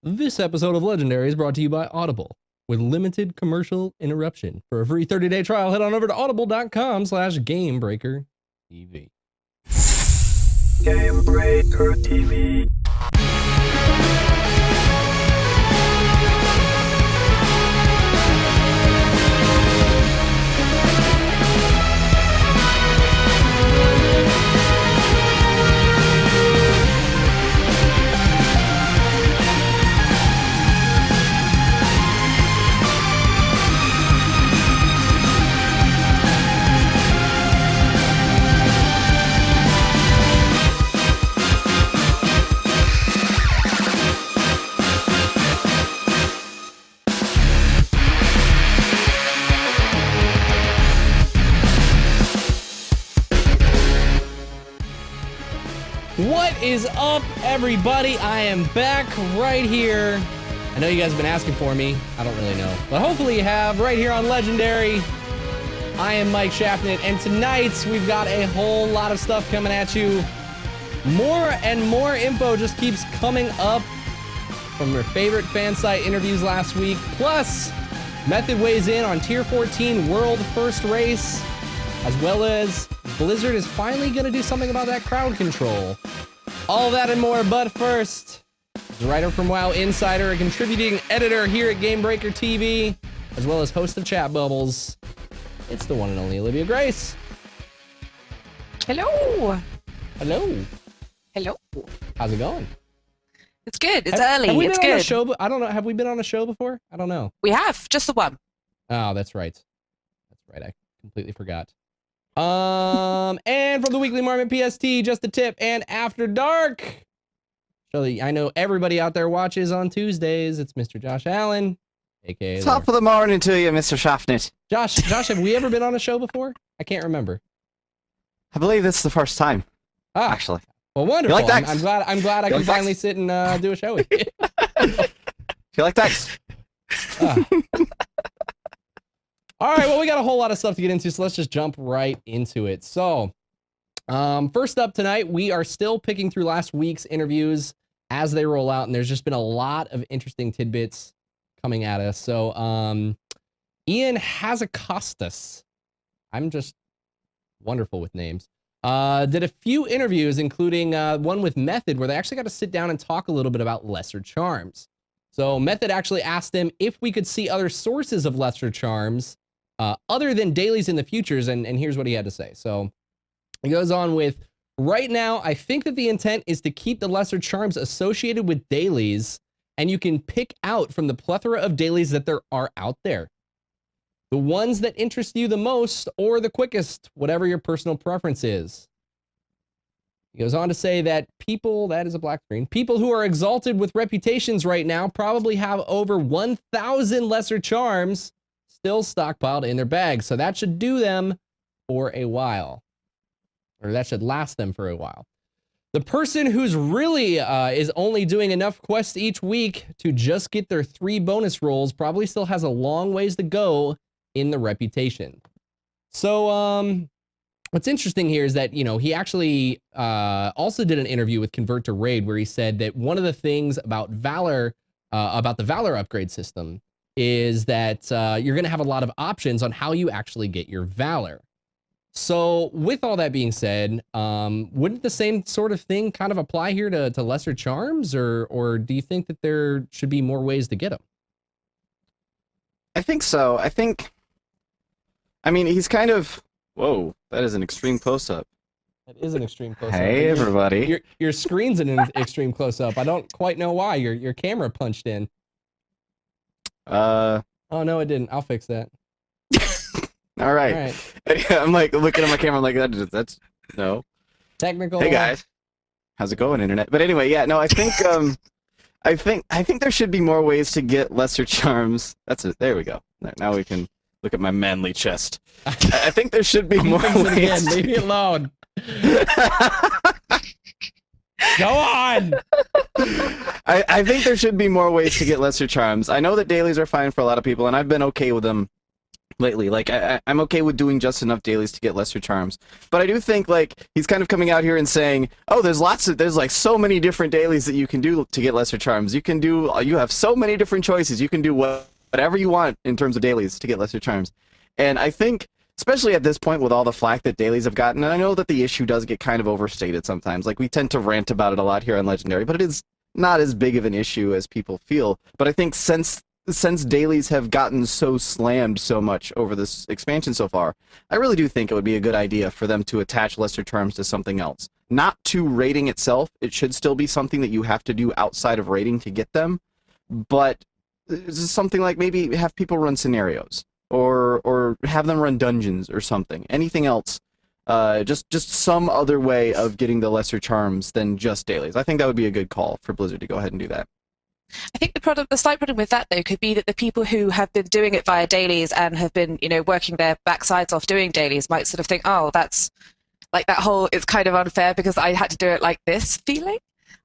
This episode of Legendary is brought to you by Audible, with limited commercial interruption. For a free 30-day trial, head on over to audible.com/GameBreakerTV. GameBreaker TV. What is up, everybody? I am back right here. I know you guys have been asking for me. I don't really know, but hopefully you have, right here on Legendary. I am Mike Shaffnet, and tonight we've got a whole lot of stuff coming at you. More and more info just keeps coming up from your favorite fan site interviews last week. Plus, Method weighs in on Tier 14 World First Race, as well as Blizzard is finally going to do something about that crowd control. All that and more, but first, the writer from WoW Insider, a contributing editor here at GameBreaker TV, as well as host of Chat Bubbles, it's the one and only Olivia Grace. Hello. Hello. Hello. How's it going? It's good. It's early. Have we it's been on good. a show? I don't know. Have we been on a show before? I don't know. We have just the one. Oh, that's right. That's right. I completely forgot. And from the Weekly Marmot PST, just a tip and After Dark. Surely, I know everybody out there watches on Tuesdays. It's Mr. Josh Allen, aka Top of the morning to you, Mr. Shaffnet. Josh, have we ever been on a show before? I can't remember. I believe this is the first time, actually. Well, wonderful. You like I'm glad I can finally sit and do a show with you. Feel like that? All right, well, we got a whole lot of stuff to get into, so let's just jump right into it. So, first up tonight, we are still picking through last week's interviews as they roll out, and there's just been a lot of interesting tidbits coming at us. So, Ian Hazakostas, I'm just wonderful with names, did a few interviews, including one with Method, where they actually got to sit down and talk a little bit about lesser charms. So, Method actually asked him if we could see other sources of lesser charms other than dailies in the futures, and here's what he had to say. So he goes on with, right now, I think that the intent is to keep the lesser charms associated with dailies, and you can pick out from the plethora of dailies that there are out there the ones that interest you the most or the quickest, whatever your personal preference is. He goes on to say that people, that is a black screen, people who are exalted with reputations right now probably have over 1,000 lesser charms still stockpiled in their bags. So that should do them for a while, or that should last them for a while. The person who's really is only doing enough quests each week to just get their 3 bonus rolls probably still has a long ways to go in the reputation. So what's interesting here is that, you know, he actually also did an interview with Convert to Raid where he said that one of the things about Valor, about the Valor upgrade system, is that you're going to have a lot of options on how you actually get your Valor. So with all that being said, wouldn't the same sort of thing kind of apply here to lesser charms, or do you think that there should be more ways to get them? I think so. I mean, he's kind of... Whoa, that is an extreme close-up. That is an extreme close-up. Hey, everybody. Your screen's in an extreme close-up. I don't quite know why. Your camera punched in. Oh, no, it didn't. I'll fix that. All right. I'm like looking at my camera. I'm like, that's no. Technical. Hey guys, how's it going, internet? But anyway, yeah, no, I think I think there should be more ways to get lesser charms. That's it. There we go. Now we can look at my manly chest. I think there should be more ways. Again. Leave me alone. Go on. I think there should be more ways to get lesser charms. I know that dailies are fine for a lot of people, and I've been okay with them lately. Like, I'm okay with doing just enough dailies to get lesser charms, but I do think like he's kind of coming out here and saying, oh, there's like so many different dailies that you can do to get lesser charms. You have so many different choices. You can do whatever you want in terms of dailies to get lesser charms. And I think, especially at this point with all the flack that dailies have gotten, and I know that the issue does get kind of overstated sometimes. Like, we tend to rant about it a lot here on Legendary, but it is not as big of an issue as people feel. But I think since dailies have gotten so slammed so much over this expansion so far, I really do think it would be a good idea for them to attach lesser charms to something else. Not to raiding itself. It should still be something that you have to do outside of raiding to get them, but something like maybe have people run scenarios, or have them run dungeons or something. Anything else. Just some other way of getting the lesser charms than just dailies. I think that would be a good call for Blizzard to go ahead and do that. I think the slight problem with that, though, could be that the people who have been doing it via dailies and have been, working their backsides off doing dailies might sort of think, oh, that's like that whole, it's kind of unfair because I had to do it like this feeling.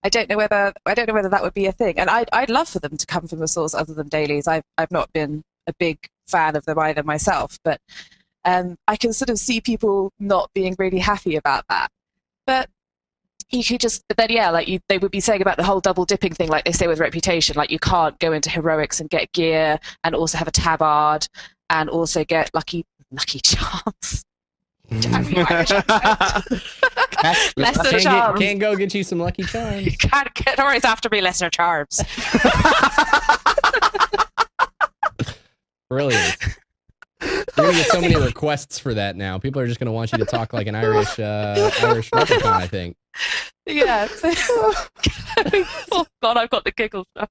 I don't know whether that would be a thing. And I'd love for them to come from a source other than dailies. I've not been a big fan of them either myself, but I can sort of see people not being really happy about that. But you could just, they would be saying about the whole double dipping thing, like they say with Reputation, like you can't go into heroics and get gear and also have a tabard and also get lucky charms. Lesser charms. Can't go get you some lucky charms. Can't always after me lesser charms. Brilliant. You're gonna get so many requests for that now. People are just gonna want you to talk like an Irish leprechaun, I think. Yeah. Oh God, I've got the giggles now.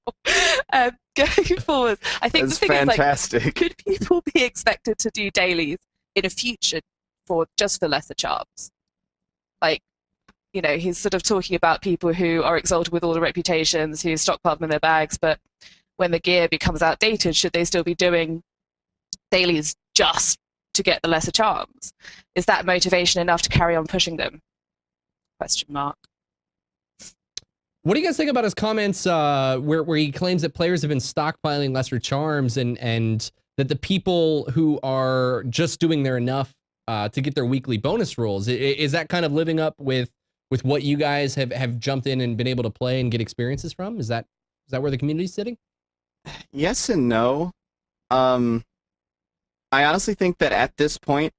Going forward, I think That's the thing fantastic. is, like, could people be expected to do dailies in a future for lesser charms? Like, he's sort of talking about people who are exalted with all the reputations, who stockpile them in their bags, but when the gear becomes outdated, should they still be doing dailies just to get the lesser charms? Is that motivation enough to carry on pushing them? Question mark. What do you guys think about his comments where he claims that players have been stockpiling lesser charms and that the people who are just doing their enough to get their weekly bonus rolls, is that kind of living up with what you guys have jumped in and been able to play and get experiences from? Is that where the community's sitting? Yes and no. I honestly think that at this point,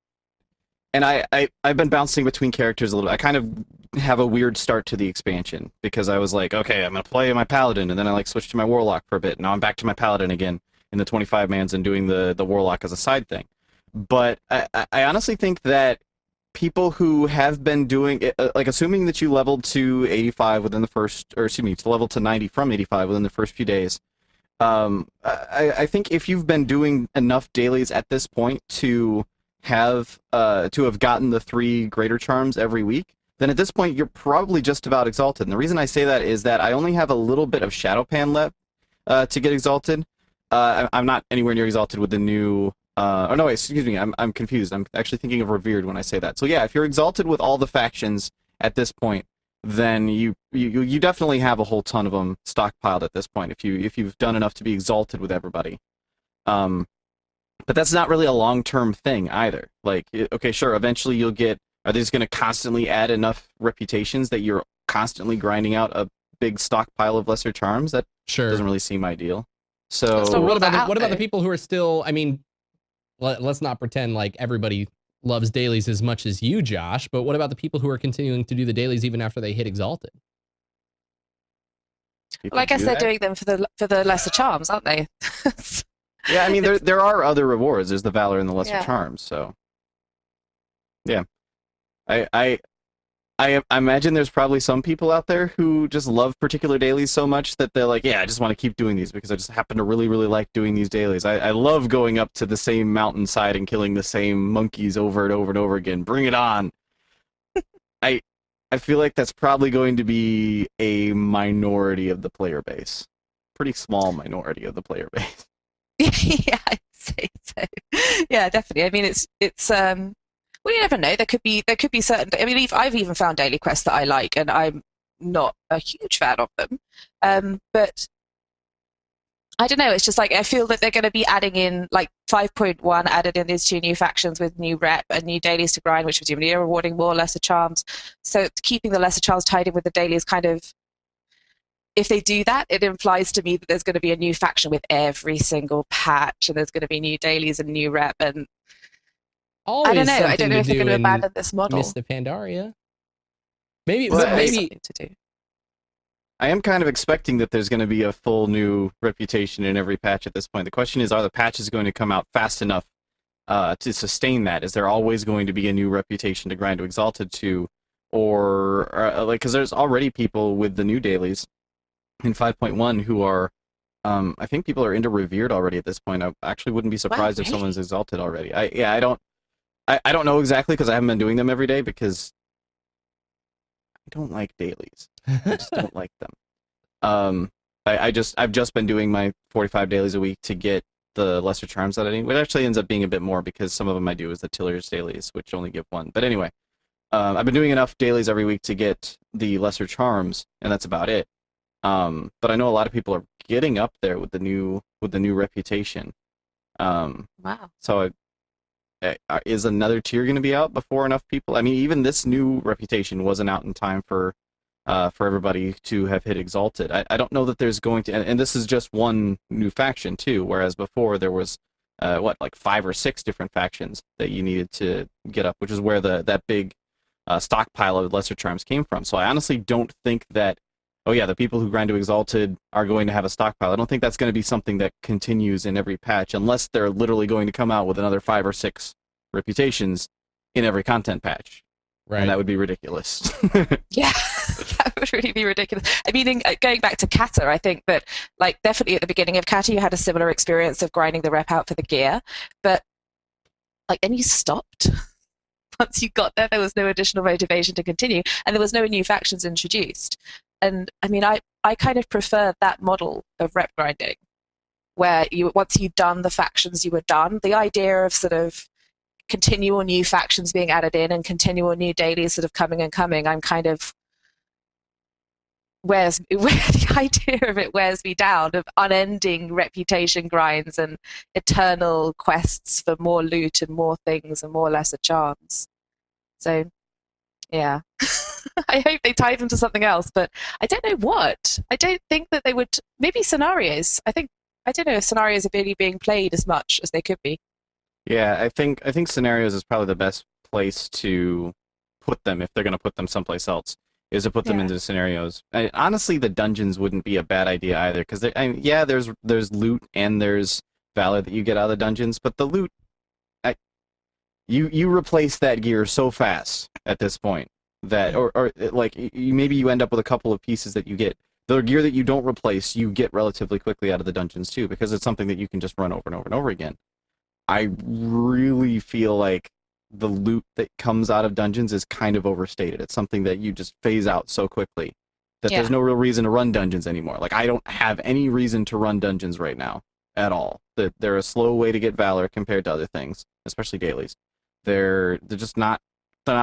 and I've been bouncing between characters a little bit. I kind of have a weird start to the expansion because I was like, okay, I'm going to play my Paladin, and then I switched to my Warlock for a bit. Now I'm back to my Paladin again in the 25-mans and doing the Warlock as a side thing. But I honestly think that people who have been doing it, like assuming that you leveled to 85 within the first, or excuse me, to level to 90 from 85 within the first few days, I think if you've been doing enough dailies at this point to have gotten the 3 greater charms every week, then at this point you're probably just about exalted. And the reason I say that is that I only have a little bit of Shadowpan left to get exalted. I'm not anywhere near exalted with the new. Oh no, excuse me. I'm confused. I'm actually thinking of Revered when I say that. So yeah, if you're exalted with all the factions at this point, then you definitely have a whole ton of them stockpiled at this point. If you've done enough to be exalted with everybody. But that's not really a long-term thing either. Like, okay, sure, eventually you'll get. Are they just going to constantly add enough reputations that you're constantly grinding out a big stockpile of lesser charms? That doesn't really seem ideal. So what about the people who are still? I mean, let's not pretend like everybody loves dailies as much as you, Josh. But what about the people who are continuing to do the dailies even after they hit exalted? Well, I guess they're doing them for the lesser charms, aren't they? Yeah, I mean there are other rewards. There's the valor and the lesser charms. So yeah, I imagine there's probably some people out there who just love particular dailies so much that they're like, yeah, I just want to keep doing these because I just happen to really, really like doing these dailies. I love going up to the same mountainside and killing the same monkeys over and over and over again. Bring it on. I feel like that's probably going to be a minority of the player base. Pretty small minority of the player base. Yeah, I'd say so. Yeah, definitely. I mean, it's well, you never know. There could be certain. I mean, I've even found daily quests that I like, and I'm not a huge fan of them. But I don't know. It's just like I feel that they're going to be adding in like 5.1 added in these 2 new factions with new rep and new dailies to grind, which presumably are rewarding more lesser charms. So keeping the lesser charms tied in with the dailies kind of, if they do that, it implies to me that there's going to be a new faction with every single patch, and there's going to be new dailies and new rep. And Always I don't know. I something don't know to if they're do going to in abandon this model. Miss the Pandaria. Maybe, Well, maybe Something to do. I am kind of expecting that there's going to be a full new reputation in every patch at this point. The question is, are the patches going to come out fast enough to sustain that? Is there always going to be a new reputation to grind to Exalted to? Or, like, because there's already people with the new dailies in 5.1 who are, I think people are into Revered already at this point. I actually wouldn't be surprised if really? someone's Exalted already. I don't know exactly because I haven't been doing them every day because I don't like dailies. I just don't like them. I've just been doing my 45 dailies a week to get the lesser charms that I need, which actually ends up being a bit more because some of them I do is the Tiller's dailies, which only give 1. But anyway, I've been doing enough dailies every week to get the lesser charms, and that's about it. But I know a lot of people are getting up there with the new reputation. Wow. So is another tier going to be out before enough people? I mean, even this new reputation wasn't out in time for everybody to have hit Exalted. I don't know that there's going to, and this is just one new faction too, whereas before there was like 5 or 6 different factions that you needed to get up, which is where that big stockpile of lesser charms came from. So I honestly don't think that, oh yeah, the people who grind to Exalted are going to have a stockpile. I don't think that's going to be something that continues in every patch, unless they're literally going to come out with another 5 or 6 reputations in every content patch. right. And that would be ridiculous. Yeah, that would really be ridiculous. I mean, going back to Kata, I think that, like, definitely at the beginning of Kata, you had a similar experience of grinding the rep out for the gear, but, like, then you stopped. Once you got there, there was no additional motivation to continue, and there was no new factions introduced. And, I mean, I kind of prefer that model of rep grinding, where once you'd done the factions, you were done. The idea of sort of continual new factions being added in and continual new dailies sort of coming and coming, I'm kind of where the idea of it wears me down, of unending reputation grinds and eternal quests for more loot and more things and more lesser charms. So yeah. I hope they tied them to something else, but I don't know what. I don't think that they would. Maybe scenarios. I don't know if scenarios are really being played as much as they could be. Yeah, I think scenarios is probably the best place to put them if they're going to put them someplace else, is to put them into scenarios. Honestly, the dungeons wouldn't be a bad idea either, because yeah, there's loot and there's valor that you get out of the dungeons, but the loot, you replace that gear so fast at this point that, or like maybe you end up with a couple of pieces that you get. The gear that you don't replace, you get relatively quickly out of the dungeons too, because it's something that you can just run over and over and over again. I really feel like the loot that comes out of dungeons is kind of overstated. It's something that you just phase out so quickly that there's no real reason to run dungeons anymore. Like, I don't have any reason to run dungeons right now at all. They're a slow way to get valor compared to other things, especially dailies. They're just not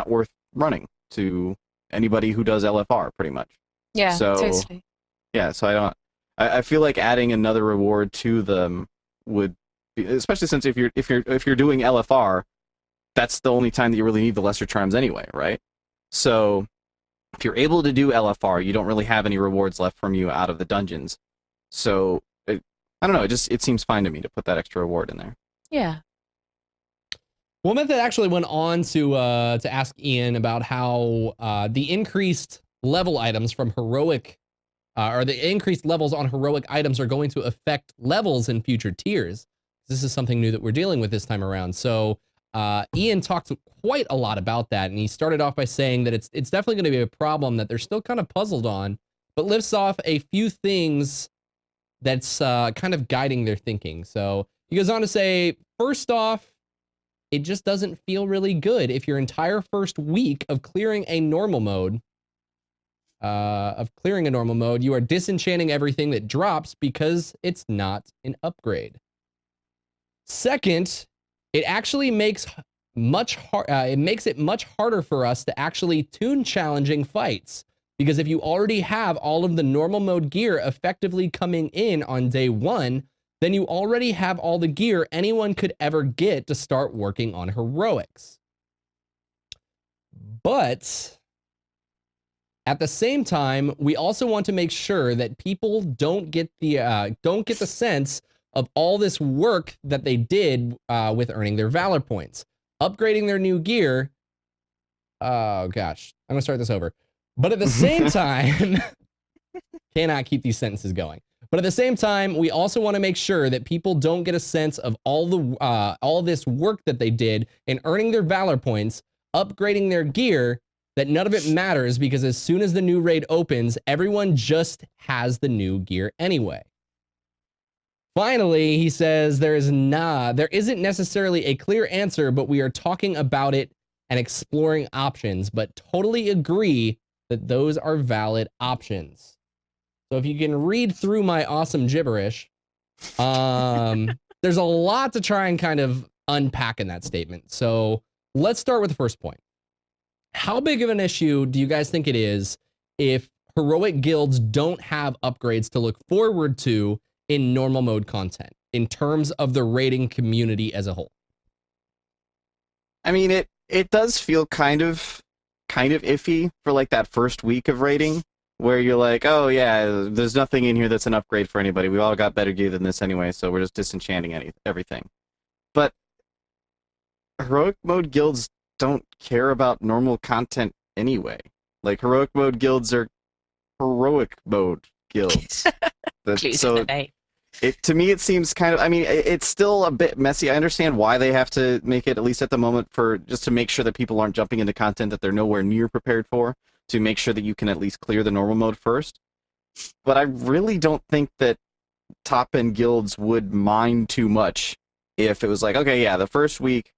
worth running to anybody who does LFR, pretty much. Yeah, so, totally. Yeah, so I feel like adding another reward to them would, especially since if you're doing LFR, that's the only time that you really need the lesser charms anyway, right? So if you're able to do LFR, you don't really have any rewards left from you out of the dungeons. So I don't know, it seems fine to me to put that extra reward in there. Yeah. Well, Method actually went on to ask Ian about how the increased level items from heroic, or the increased levels on heroic items are going to affect levels in future tiers. This is something new that we're dealing with this time around. So Ian talked quite a lot about that, and he started off by saying that it's definitely going to be a problem that they're still kind of puzzled on, but lists off a few things that's kind of guiding their thinking. So he goes on to say, first off, it just doesn't feel really good if your entire first week of clearing a normal mode, you are disenchanting everything that drops because it's not an upgrade. Second, it actually makes it much harder for us to actually tune challenging fights Because if you already have all of the normal mode gear effectively coming in on day 1, then you already have all the gear anyone could ever get to start working on heroics. But at the same time, we also want to make sure that people don't get the sense of all this work that they did with earning their Valor points, upgrading their new gear. Oh gosh, I'm gonna start this over. But at the same time, cannot keep these sentences going. But at the same time, we also want to make sure that people don't get a sense of all this work that they did in earning their Valor points, upgrading their gear, that none of it matters because as soon as the new raid opens, everyone just has the new gear anyway. Finally, he says there isn't necessarily a clear answer, but we are talking about it and exploring options, but totally agree that those are valid options. So if you can read through my awesome gibberish, there's a lot to try and kind of unpack in that statement. So let's start with the first point. How big of an issue do you guys think it is if heroic guilds don't have upgrades to look forward to in normal mode content in terms of the raiding community as a whole? I mean, it does feel kind of iffy for like that first week of raiding, where you're like, oh yeah, there's nothing in here that's an upgrade for anybody. We all got better gear than this anyway, so we're just disenchanting everything. But heroic mode guilds don't care about normal content anyway. Like, heroic mode guilds are heroic mode guilds. So to me, it seems kind of, I mean, it's still a bit messy. I understand why they have to make it, at least at the moment, for just to make sure that people aren't jumping into content that they're nowhere near prepared for, to make sure that you can at least clear the normal mode first. But I really don't think that top-end guilds would mind too much if it was like, okay, yeah, the first week,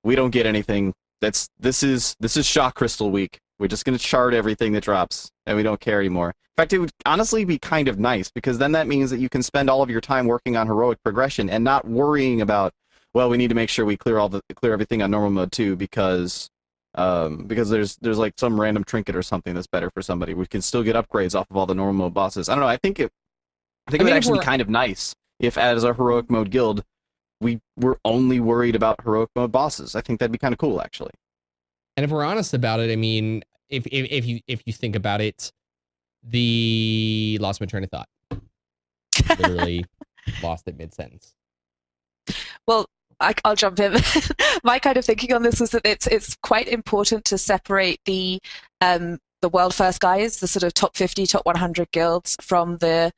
we don't get anything. This is Shock Crystal week. We're just going to shard everything that drops, and we don't care anymore. In fact, it would honestly be kind of nice, because then that means that you can spend all of your time working on heroic progression and not worrying about, well, we need to make sure we clear everything on normal mode too, because there's like some random trinket or something that's better for somebody. We can still get upgrades off of all the normal mode bosses. I don't know. I think it would actually be kind of nice if, as a heroic mode guild, we were only worried about heroic mode bosses. I think that'd be kind of cool, actually. And if we're honest about it, I mean, if you think about it, lost my train of thought. Literally lost it mid-sentence. Well, I'll jump in. My kind of thinking on this was that it's quite important to separate the world first guys, the sort of top 50, top 100 guilds, from the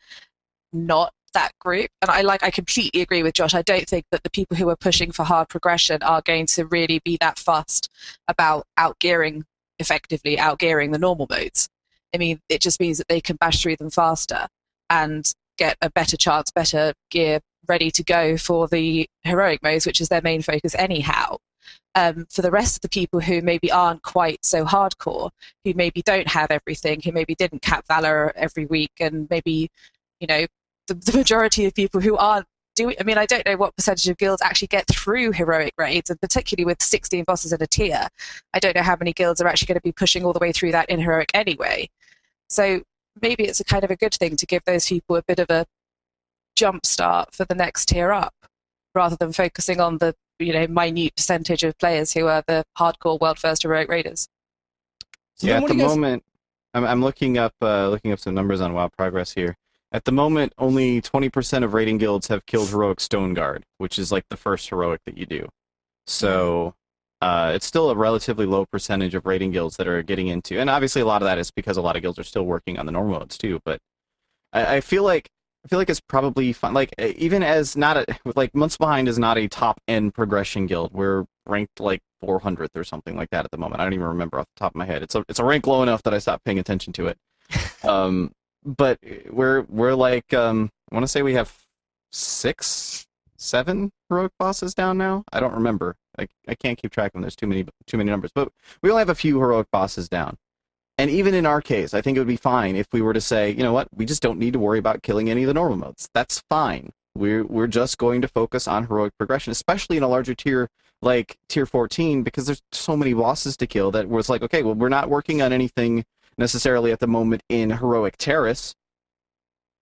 not that group. And I completely agree with Josh. I don't think that the people who are pushing for hard progression are going to really be that fussed about outgearing the normal modes. I mean, it just means that they can bash through them faster and get a better chance, better gear ready to go for the heroic modes, which is their main focus anyhow. For the rest of the people who maybe aren't quite so hardcore, who maybe don't have everything, who maybe didn't cap Valor every week, and maybe, you know, the majority of people who aren't doing, I mean, I don't know what percentage of guilds actually get through heroic raids, and particularly with 16 bosses in a tier, I don't know how many guilds are actually going to be pushing all the way through that in heroic anyway. So maybe it's a kind of a good thing to give those people a bit of a jump start for the next tier up, rather than focusing on the, you know, minute percentage of players who are the hardcore world first heroic raiders. So yeah, at the moment, I'm looking up some numbers on WoW Progress here. At the moment, only 20% of raiding guilds have killed heroic Stone Guard, which is like the first heroic that you do. So it's still a relatively low percentage of raiding guilds that are getting into, and obviously a lot of that is because a lot of guilds are still working on the normal modes too. But I feel like it's probably fun. Like, even as like Months Behind is not a top end progression guild. We're ranked like 400th or something like that at the moment. I don't even remember off the top of my head. It's a rank low enough that I stopped paying attention to it. But we're like, I want to say we have 6, 7 heroic bosses down now. I don't remember. I can't keep track of them. There's too many numbers. But we only have a few heroic bosses down. And even in our case, I think it would be fine if we were to say, you know what, we just don't need to worry about killing any of the normal modes. That's fine. We're just going to focus on heroic progression, especially in a larger tier like tier 14, because there's so many bosses to kill that where it's like, okay, well, we're not working on anything necessarily at the moment in Heroic Terrace.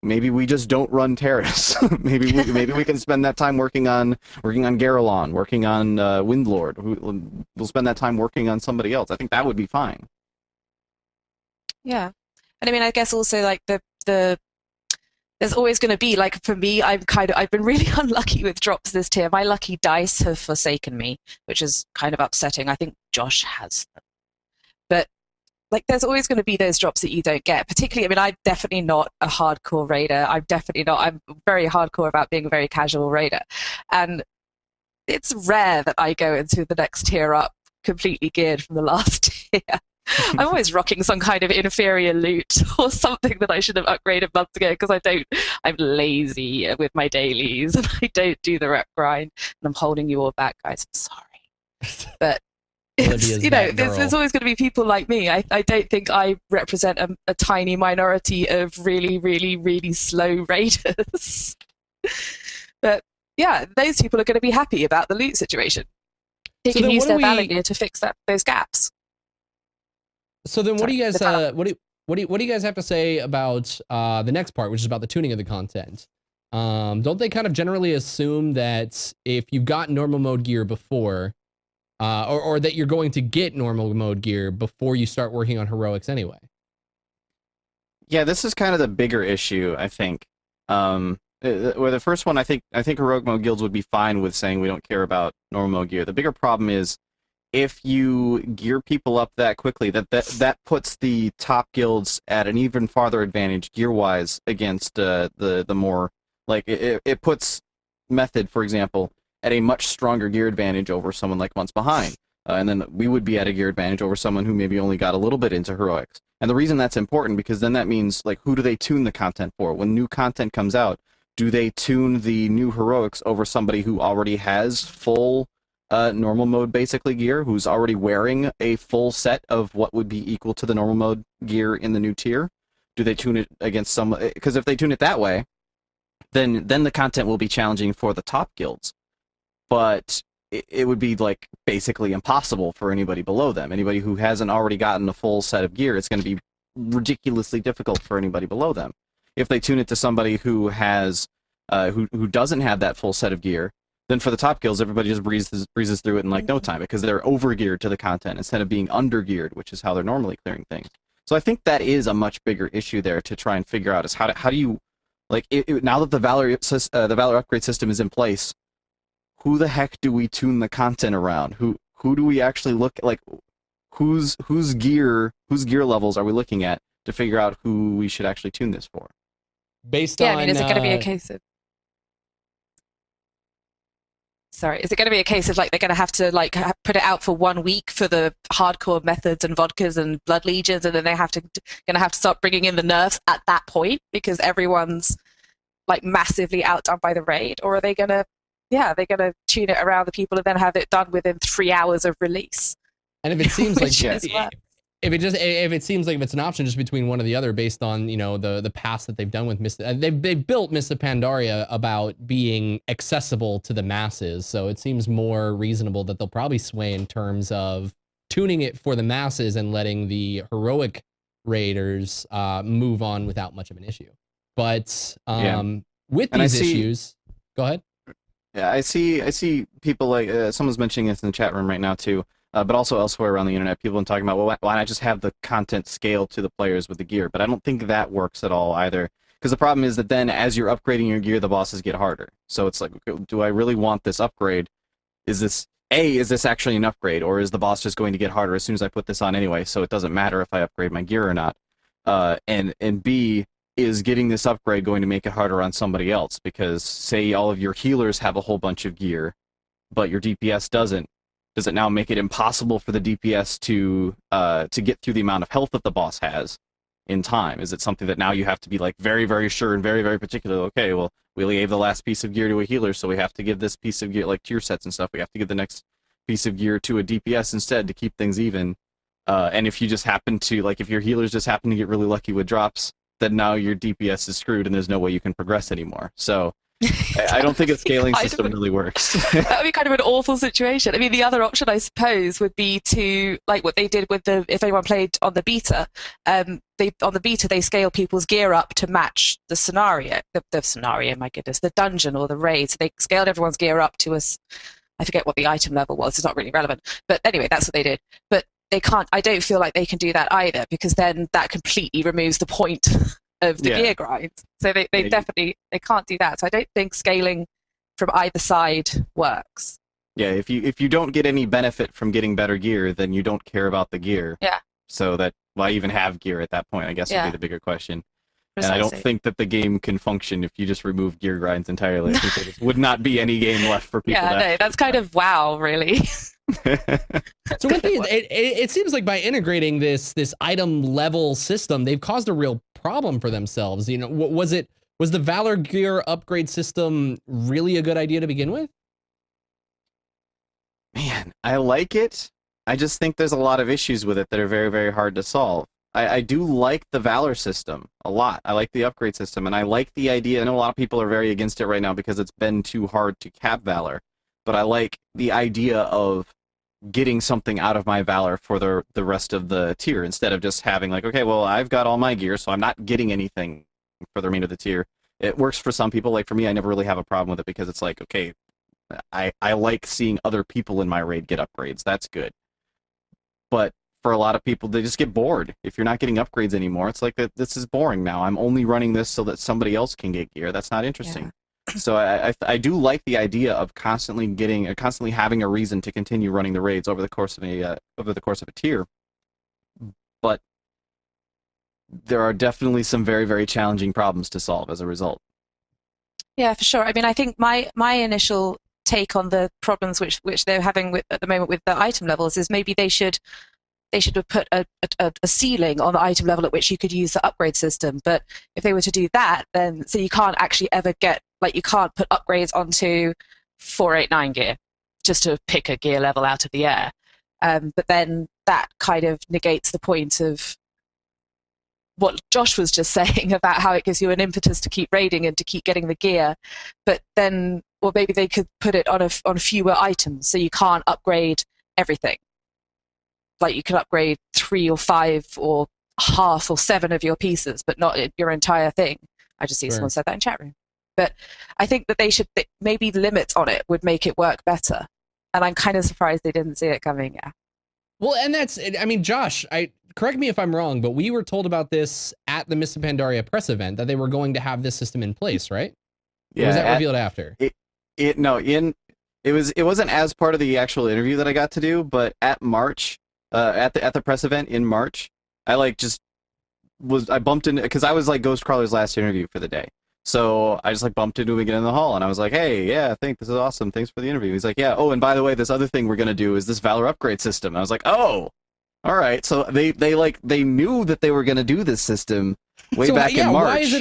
Maybe we just don't run Terrace. maybe we can spend that time working on Garelon, working on Windlord. We'll spend that time working on somebody else. I think that would be fine. Yeah, and I mean, I guess also like the there's always going to be, like, for me, I've been really unlucky with drops this tier. My lucky dice have forsaken me, which is kind of upsetting. I think Josh has them. But like, there's always going to be those drops that you don't get. Particularly, I mean, I'm definitely not a hardcore raider. I'm very hardcore about being a very casual raider. And it's rare that I go into the next tier up completely geared from the last tier. I'm always rocking some kind of inferior loot or something that I should have upgraded months ago because I'm lazy with my dailies and I don't do the rep grind, and I'm holding you all back, guys. I'm sorry. But there's always going to be people like me. I don't think I represent a tiny minority of really, really, really slow raiders. But yeah, those people are going to be happy about the loot situation. They can use their valor gear to fix those gaps. So then, what do you guys what do you guys have to say about the next part, which is about the tuning of the content? Don't they kind of generally assume that if you've got normal mode gear before, or that you're going to get normal mode gear before you start working on heroics anyway? Yeah, this is kind of the bigger issue, I think. Where the first one, I think heroic mode guilds would be fine with saying we don't care about normal mode gear. The bigger problem is, if you gear people up that quickly, that puts the top guilds at an even farther advantage gear-wise against the more, like, it puts Method, for example, at a much stronger gear advantage over someone like Months Behind. And then we would be at a gear advantage over someone who maybe only got a little bit into heroics. And the reason that's important, because then that means, like, who do they tune the content for? When new content comes out, do they tune the new heroics over somebody who already has full normal mode basically gear, who's already wearing a full set of what would be equal to the normal mode gear in the new tier? Do they tune it against some? Because if they tune it that way, then the content will be challenging for the top guilds, but it would be like basically impossible for anybody below them. Anybody who hasn't already gotten a full set of gear, it's going to be ridiculously difficult for anybody below them. If they tune it to somebody who has who doesn't have that full set of gear, then for the top guilds, everybody just breezes through it in like no time because they're over-geared to the content instead of being under-geared, which is how they're normally clearing things. So I think that is a much bigger issue there to try and figure out, is how do you, like, now that the Valor upgrade system is in place, who the heck do we tune the content around? Who do we actually look at, like, whose gear levels are we looking at to figure out who we should actually tune this for? Based on, I mean, is it going to be a case of? Sorry, is it going to be a case of, like, they're going to have to, like, put it out for 1 week for the hardcore methods and vodkas and blood legions, and then they going to have to start bringing in the nerfs at that point because everyone's, like, massively outdone by the raid? Or are they going to, they're going to tune it around the people and then have it done within 3 hours of release? And if it seems like if it seems like if it's an option just between one or the other based on, you know, the past that they've done with they've built Mists of Pandaria about being accessible to the masses, so it seems more reasonable that they'll probably sway in terms of tuning it for the masses and letting the heroic raiders move on without much of an issue. But with these issues, go ahead. Yeah, I see people like someone's mentioning this in the chat room right now too. But also elsewhere around the internet, people have been talking about, well, why not just have the content scale to the players with the gear? But I don't think that works at all either. Because the problem is that then, as you're upgrading your gear, the bosses get harder. So it's like, do I really want this upgrade? Is this actually an upgrade? Or is the boss just going to get harder as soon as I put this on anyway, so it doesn't matter if I upgrade my gear or not? And B, is getting this upgrade going to make it harder on somebody else? Because say all of your healers have a whole bunch of gear, but your DPS doesn't. Does it now make it impossible for the DPS to get through the amount of health that the boss has in time? Is it something that now you have to be, like, very, very sure and very, very particular? Okay, well, we only gave the last piece of gear to a healer, so we have to give this piece of gear, like tier sets and stuff, we have to give the next piece of gear to a DPS instead to keep things even. And if you just happen to, like, if your healers just happen to get really lucky with drops, then now your DPS is screwed and there's no way you can progress anymore. So I don't think a scaling I system don't- really works. That would be kind of an awful situation. I mean, the other option, I suppose, would be to like what they did with if anyone played on the beta, they scale people's gear up to match the scenario, the scenario, my goodness, the dungeon or the raid. So they scaled everyone's gear up to us. I forget what the item level was. It's not really relevant. But anyway, that's what they did. But they can't. I don't feel like they can do that either, because then that completely removes the point of the gear grind. So they definitely can't do that. So I don't think scaling from either side works. Yeah, if you don't get any benefit from getting better gear, then you don't care about the gear. Yeah. So that why even have gear at that point, I guess, would be the bigger question. Precisely. And I don't think that the game can function if you just remove gear grinds entirely. I think there just would not be any game left for people. Yeah, no, that's kind of WoW, really. So with it seems like by integrating this item level system, they've caused a real problem for themselves. You know, was the Valor gear upgrade system really a good idea to begin with? Man, I like it. I just think there's a lot of issues with it that are very, very hard to solve. I do like the Valor system a lot. I like the upgrade system, and I like the idea. I know a lot of people are very against it right now because it's been too hard to cap Valor, but I like the idea of getting something out of my Valor for the rest of the tier, instead of just having like, okay, well, I've got all my gear, so I'm not getting anything for the remainder of the tier. It works for some people. Like for me, I never really have a problem with it because it's like, okay, I like seeing other people in my raid get upgrades. That's good. But for a lot of people, they just get bored. If you're not getting upgrades anymore, it's like, this is boring now. I'm only running this so that somebody else can get gear. That's not interesting. Yeah. So I do like the idea of constantly having a reason to continue running the raids over the course of a tier. But there are definitely some very, very challenging problems to solve as a result. Yeah, for sure. I mean, I think my initial take on the problems which they're having at the moment with the item levels is maybe they should have put a ceiling on the item level at which you could use the upgrade system. But if they were to do that, then so you can't actually ever get, like, you can't put upgrades onto 489 gear just to pick a gear level out of the air. But then that kind of negates the point of what Josh was just saying about how it gives you an impetus to keep raiding and to keep getting the gear. But then, or maybe they could put it on fewer items, so you can't upgrade everything. Like you can upgrade 3 or 5 or half or 7 of your pieces, but not your entire thing. I just see someone said that in chat room. But I think that they should, maybe limits on it would make it work better. And I'm kind of surprised they didn't see it coming. Yeah. Well, and that's, I mean, Josh, correct me if I'm wrong, but we were told about this at the Miss Pandaria press event, that they were going to have this system in place, right? Yeah. Or was that revealed after? It wasn't as part of the actual interview that I got to do, but at March, at the press event in March, I bumped into, because I was like Ghostcrawler's last interview for the day. So I just like bumped into him again in the hall, and I was like, hey, yeah, I think this is awesome. Thanks for the interview. He's like, yeah, oh, and by the way, this other thing we're going to do is this Valor upgrade system. And I was like, oh, all right. So they knew that they were going to do this system back in March.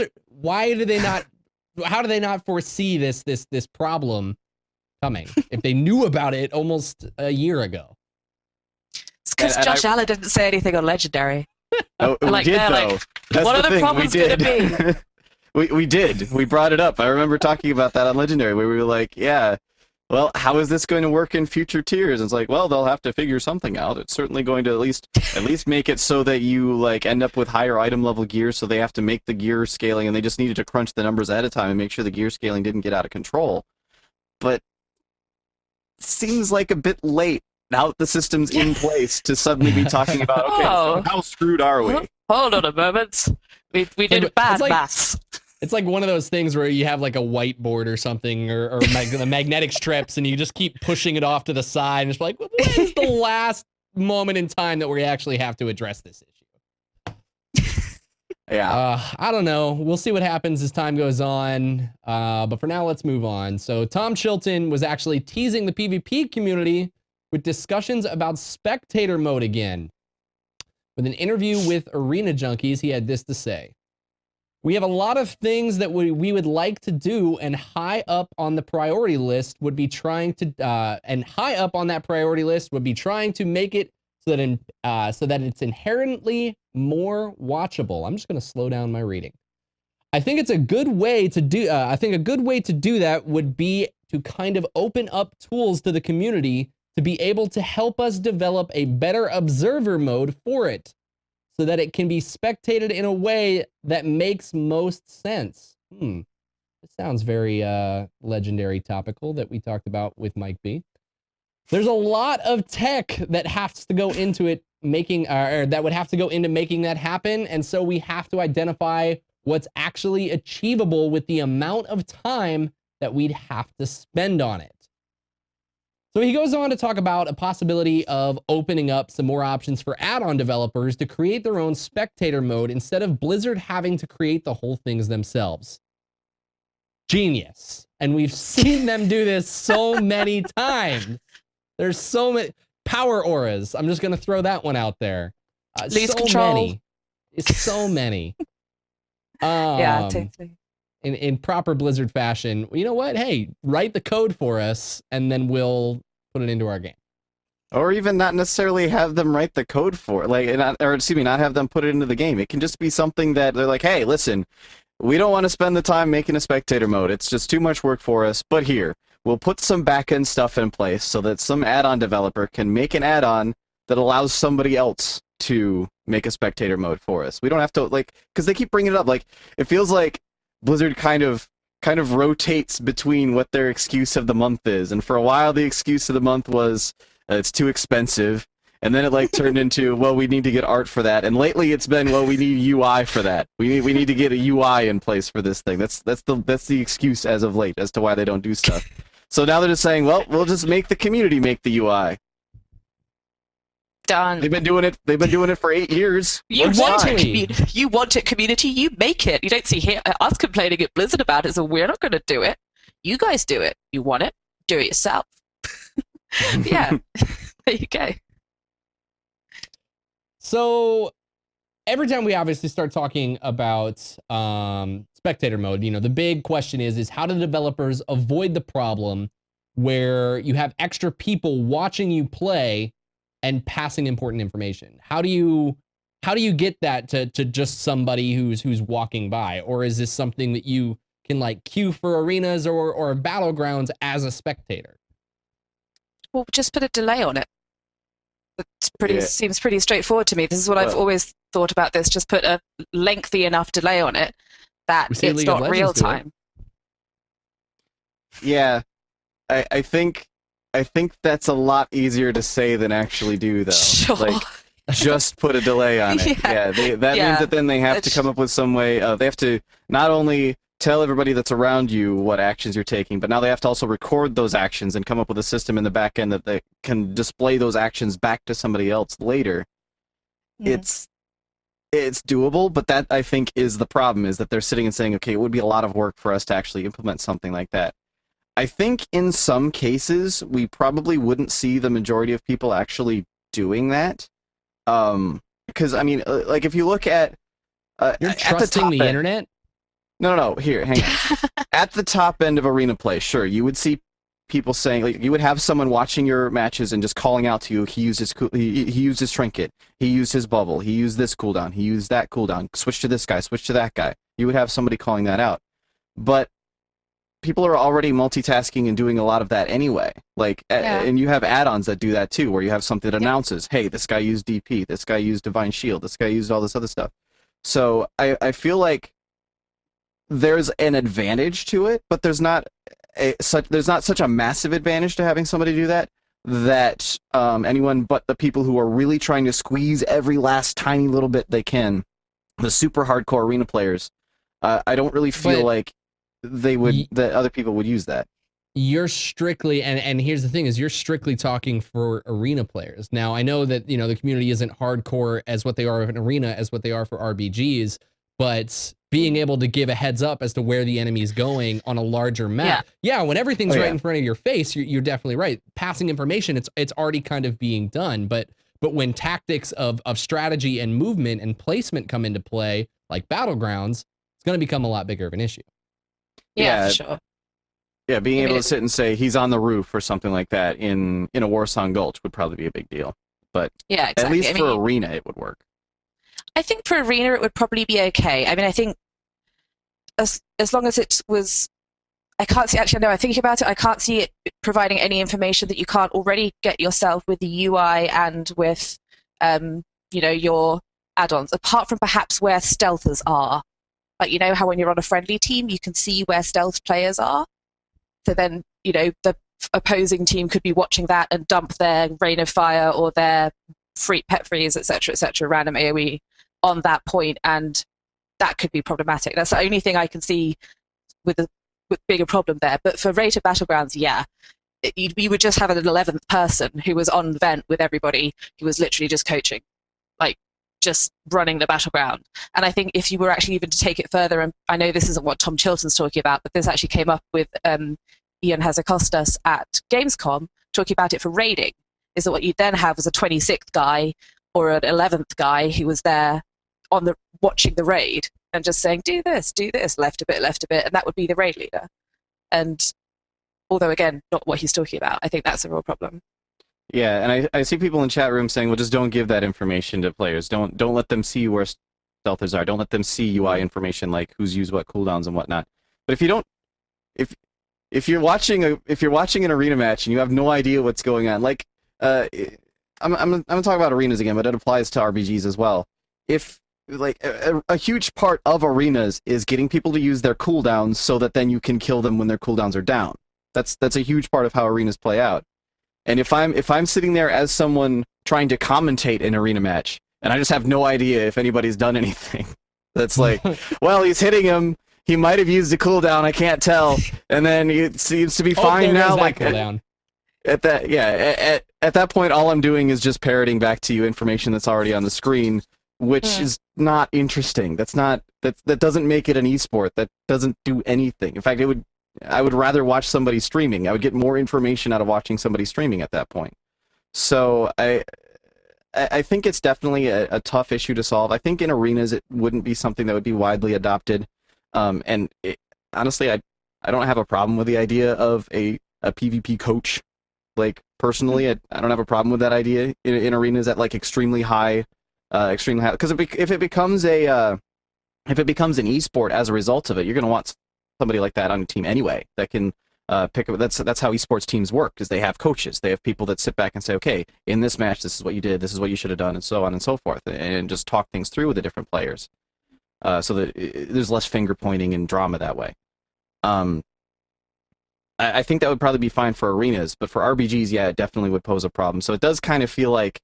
How do they not foresee this problem coming if they knew about it almost a year ago? It's because Josh Allen didn't say anything on Legendary. Oh, we did, though. That's what are the problems going to be? We did. We brought it up. I remember talking about that on Legendary, where we were like, yeah, well, how is this going to work in future tiers? And it's like, well, they'll have to figure something out. It's certainly going to at least make it so that you like end up with higher item level gear, so they have to make the gear scaling, and they just needed to crunch the numbers ahead of time and make sure the gear scaling didn't get out of control. But it seems like a bit late now that the system's in place to suddenly be talking about, okay, so how screwed are we? Hold on a moment. We did bad maths. It's like one of those things where you have like a whiteboard or something, or the magnetic strips, and you just keep pushing it off to the side, and it's like, when is the last moment in time that we actually have to address this issue? Yeah. I don't know. We'll see what happens as time goes on. But for now, let's move on. So Tom Chilton was actually teasing the PvP community with discussions about spectator mode again. With an interview with Arena Junkies, he had this to say. We have a lot of things that we would like to do, and high up on the priority list would be trying to make it so that it's inherently more watchable. I'm just going to slow down my reading. I think it's a good way to do. I think a good way to do that would be to kind of open up tools to the community to be able to help us develop a better observer mode for it, so that it can be spectated in a way that makes most sense. It sounds very legendary topical that we talked about with Mike B. There's a lot of tech that has to go into it making, or that would have to go into making that happen, and so we have to identify what's actually achievable with the amount of time that we'd have to spend on it. So he goes on to talk about a possibility of opening up some more options for add-on developers to create their own spectator mode instead of Blizzard having to create the whole things themselves. Genius. And we've seen them do this so many times. There's so many power auras. I'm just going to throw that one out there. Lose so control. many. It's so many. Yeah, totally. In proper Blizzard fashion, you know what? Hey, write the code for us, and then we'll put it into our game. Or even not necessarily have them write the code for it, not have them put it into the game. It can just be something that they're like, hey, listen, we don't want to spend the time making a spectator mode. It's just too much work for us. But here, we'll put some back-end stuff in place so that some add-on developer can make an add-on that allows somebody else to make a spectator mode for us. We don't have to, because they keep bringing it up. It feels like Blizzard kind of rotates between what their excuse of the month is, and for a while the excuse of the month was it's too expensive, and then it turned into, well, we need to get art for that, and lately it's been, well, we need UI for that. We need to get a UI in place for this thing. That's the excuse as of late as to why they don't do stuff. So now they're just saying, well, we'll just make the community make the UI. Done. They've been doing it for 8 years. You Works want fine. it, you want it, community. You make it. You don't see us complaining at Blizzard about it, so we're not going to do it. You guys do it. You want it? Do it yourself. Yeah, there you go. So every time we obviously start talking about spectator mode, the big question is how do developers avoid the problem where you have extra people watching you play and passing important information? How do you get that to just somebody who's walking by? Or is this something that you can queue for arenas or battlegrounds as a spectator? Well, just put a delay on it. Seems pretty straightforward to me. This is what I've always thought about this. Just put a lengthy enough delay on it that it's not real time. Yeah, I think that's a lot easier to say than actually do, though. Sure. Just put a delay on it. That means that then they have to come up with some way. They have to not only tell everybody that's around you what actions you're taking, but now they have to also record those actions and come up with a system in the back end that they can display those actions back to somebody else later. It's doable, but that, I think, is the problem, is that they're sitting and saying, okay, it would be a lot of work for us to actually implement something like that. I think in some cases, we probably wouldn't see the majority of people actually doing that. Because, if you look at... You're trusting the internet? No, here, hang on. At the top end of arena play, sure, you would see people saying, you would have someone watching your matches and just calling out to you, he used his trinket, he used his bubble, he used this cooldown, he used that cooldown, switch to this guy, switch to that guy. You would have somebody calling that out. But people are already multitasking and doing a lot of that anyway. And you have add-ons that do that too, where you have something that announces, hey, this guy used DP, this guy used Divine Shield, this guy used all this other stuff. So I feel like there's an advantage to it, but there's not such a massive advantage to having somebody do that anyone but the people who are really trying to squeeze every last tiny little bit they can, the super hardcore arena players, I don't really feel like that other people would use that. You're strictly, and here's the thing, is you're strictly talking for arena players. Now, I know that, the community isn't hardcore as what they are of an arena as what they are for RBGs, but being able to give a heads up as to where the enemy is going on a larger map. Yeah, when everything's right in front of your face, you're definitely right. Passing information, it's already kind of being done, but when tactics of strategy and movement and placement come into play, like battlegrounds, it's going to become a lot bigger of an issue. Yeah, for sure. Yeah, being able to sit and say he's on the roof or something like that in a Warsong Gulch would probably be a big deal. But yeah, exactly. At least for arena, it would work. I think for arena, it would probably be okay. I think as long as it was, I can't see, actually, no, I'm thinking about it, I can't see it providing any information that you can't already get yourself with the UI and with, your add-ons, apart from perhaps where stealthers are. Like, you know how when you're on a friendly team, you can see where stealth players are? So then, the opposing team could be watching that and dump their Rain of Fire or their pet freeze, etc., random AoE on that point, and that could be problematic. That's the only thing I can see with being a problem there. But for rated battlegrounds, yeah, you would just have an 11th person who was on vent with everybody, who was literally just coaching, like just running the battleground. And I think if you were actually even to take it further, and I know this isn't what Tom Chilton's talking about, but this actually came up with Ian Hazakostas at Gamescom, talking about it for raiding, is that what you then have was a 26th guy or an 11th guy who was there watching the raid and just saying, do this, left a bit, and that would be the raid leader. And although, again, not what he's talking about, I think that's a real problem. Yeah, and I see people in chat rooms saying, well, just don't give that information to players. Don't let them see where stealthers are. Don't let them see UI information like who's used what cooldowns and whatnot. But if you're watching an arena match and you have no idea what's going on, like I'm gonna talk about arenas again, but it applies to RPGs as well. If like a huge part of arenas is getting people to use their cooldowns so that then you can kill them when their cooldowns are down. That's a huge part of how arenas play out. And if I'm sitting there as someone trying to commentate an arena match and I just have no idea if anybody's done anything, that's like, well, he's hitting him. He might have used a cooldown. I can't tell. And then it seems to be fine now. Like at that point, all I'm doing is just parroting back to you information that's already on the screen, which is not interesting. That doesn't make it an esport. That doesn't do anything. In fact, I would rather watch somebody streaming. I would get more information out of watching somebody streaming at that point. So I think it's definitely a tough issue to solve. I think in arenas it wouldn't be something that would be widely adopted. Honestly, I don't have a problem with the idea of a PvP coach. Like personally, I don't have a problem with that idea in arenas at like extremely high. Because if it becomes an esport as a result of it, you're going to want somebody like that on your team anyway that can pick up. That's how esports teams work, is they have coaches. They have people that sit back and say, okay, in this match, this is what you did, this is what you should have done, and so on and so forth, and just talk things through with the different players, so that there's less finger pointing and drama that way. I think that would probably be fine for arenas, but for RPGs, yeah, it definitely would pose a problem. So it does kind of feel like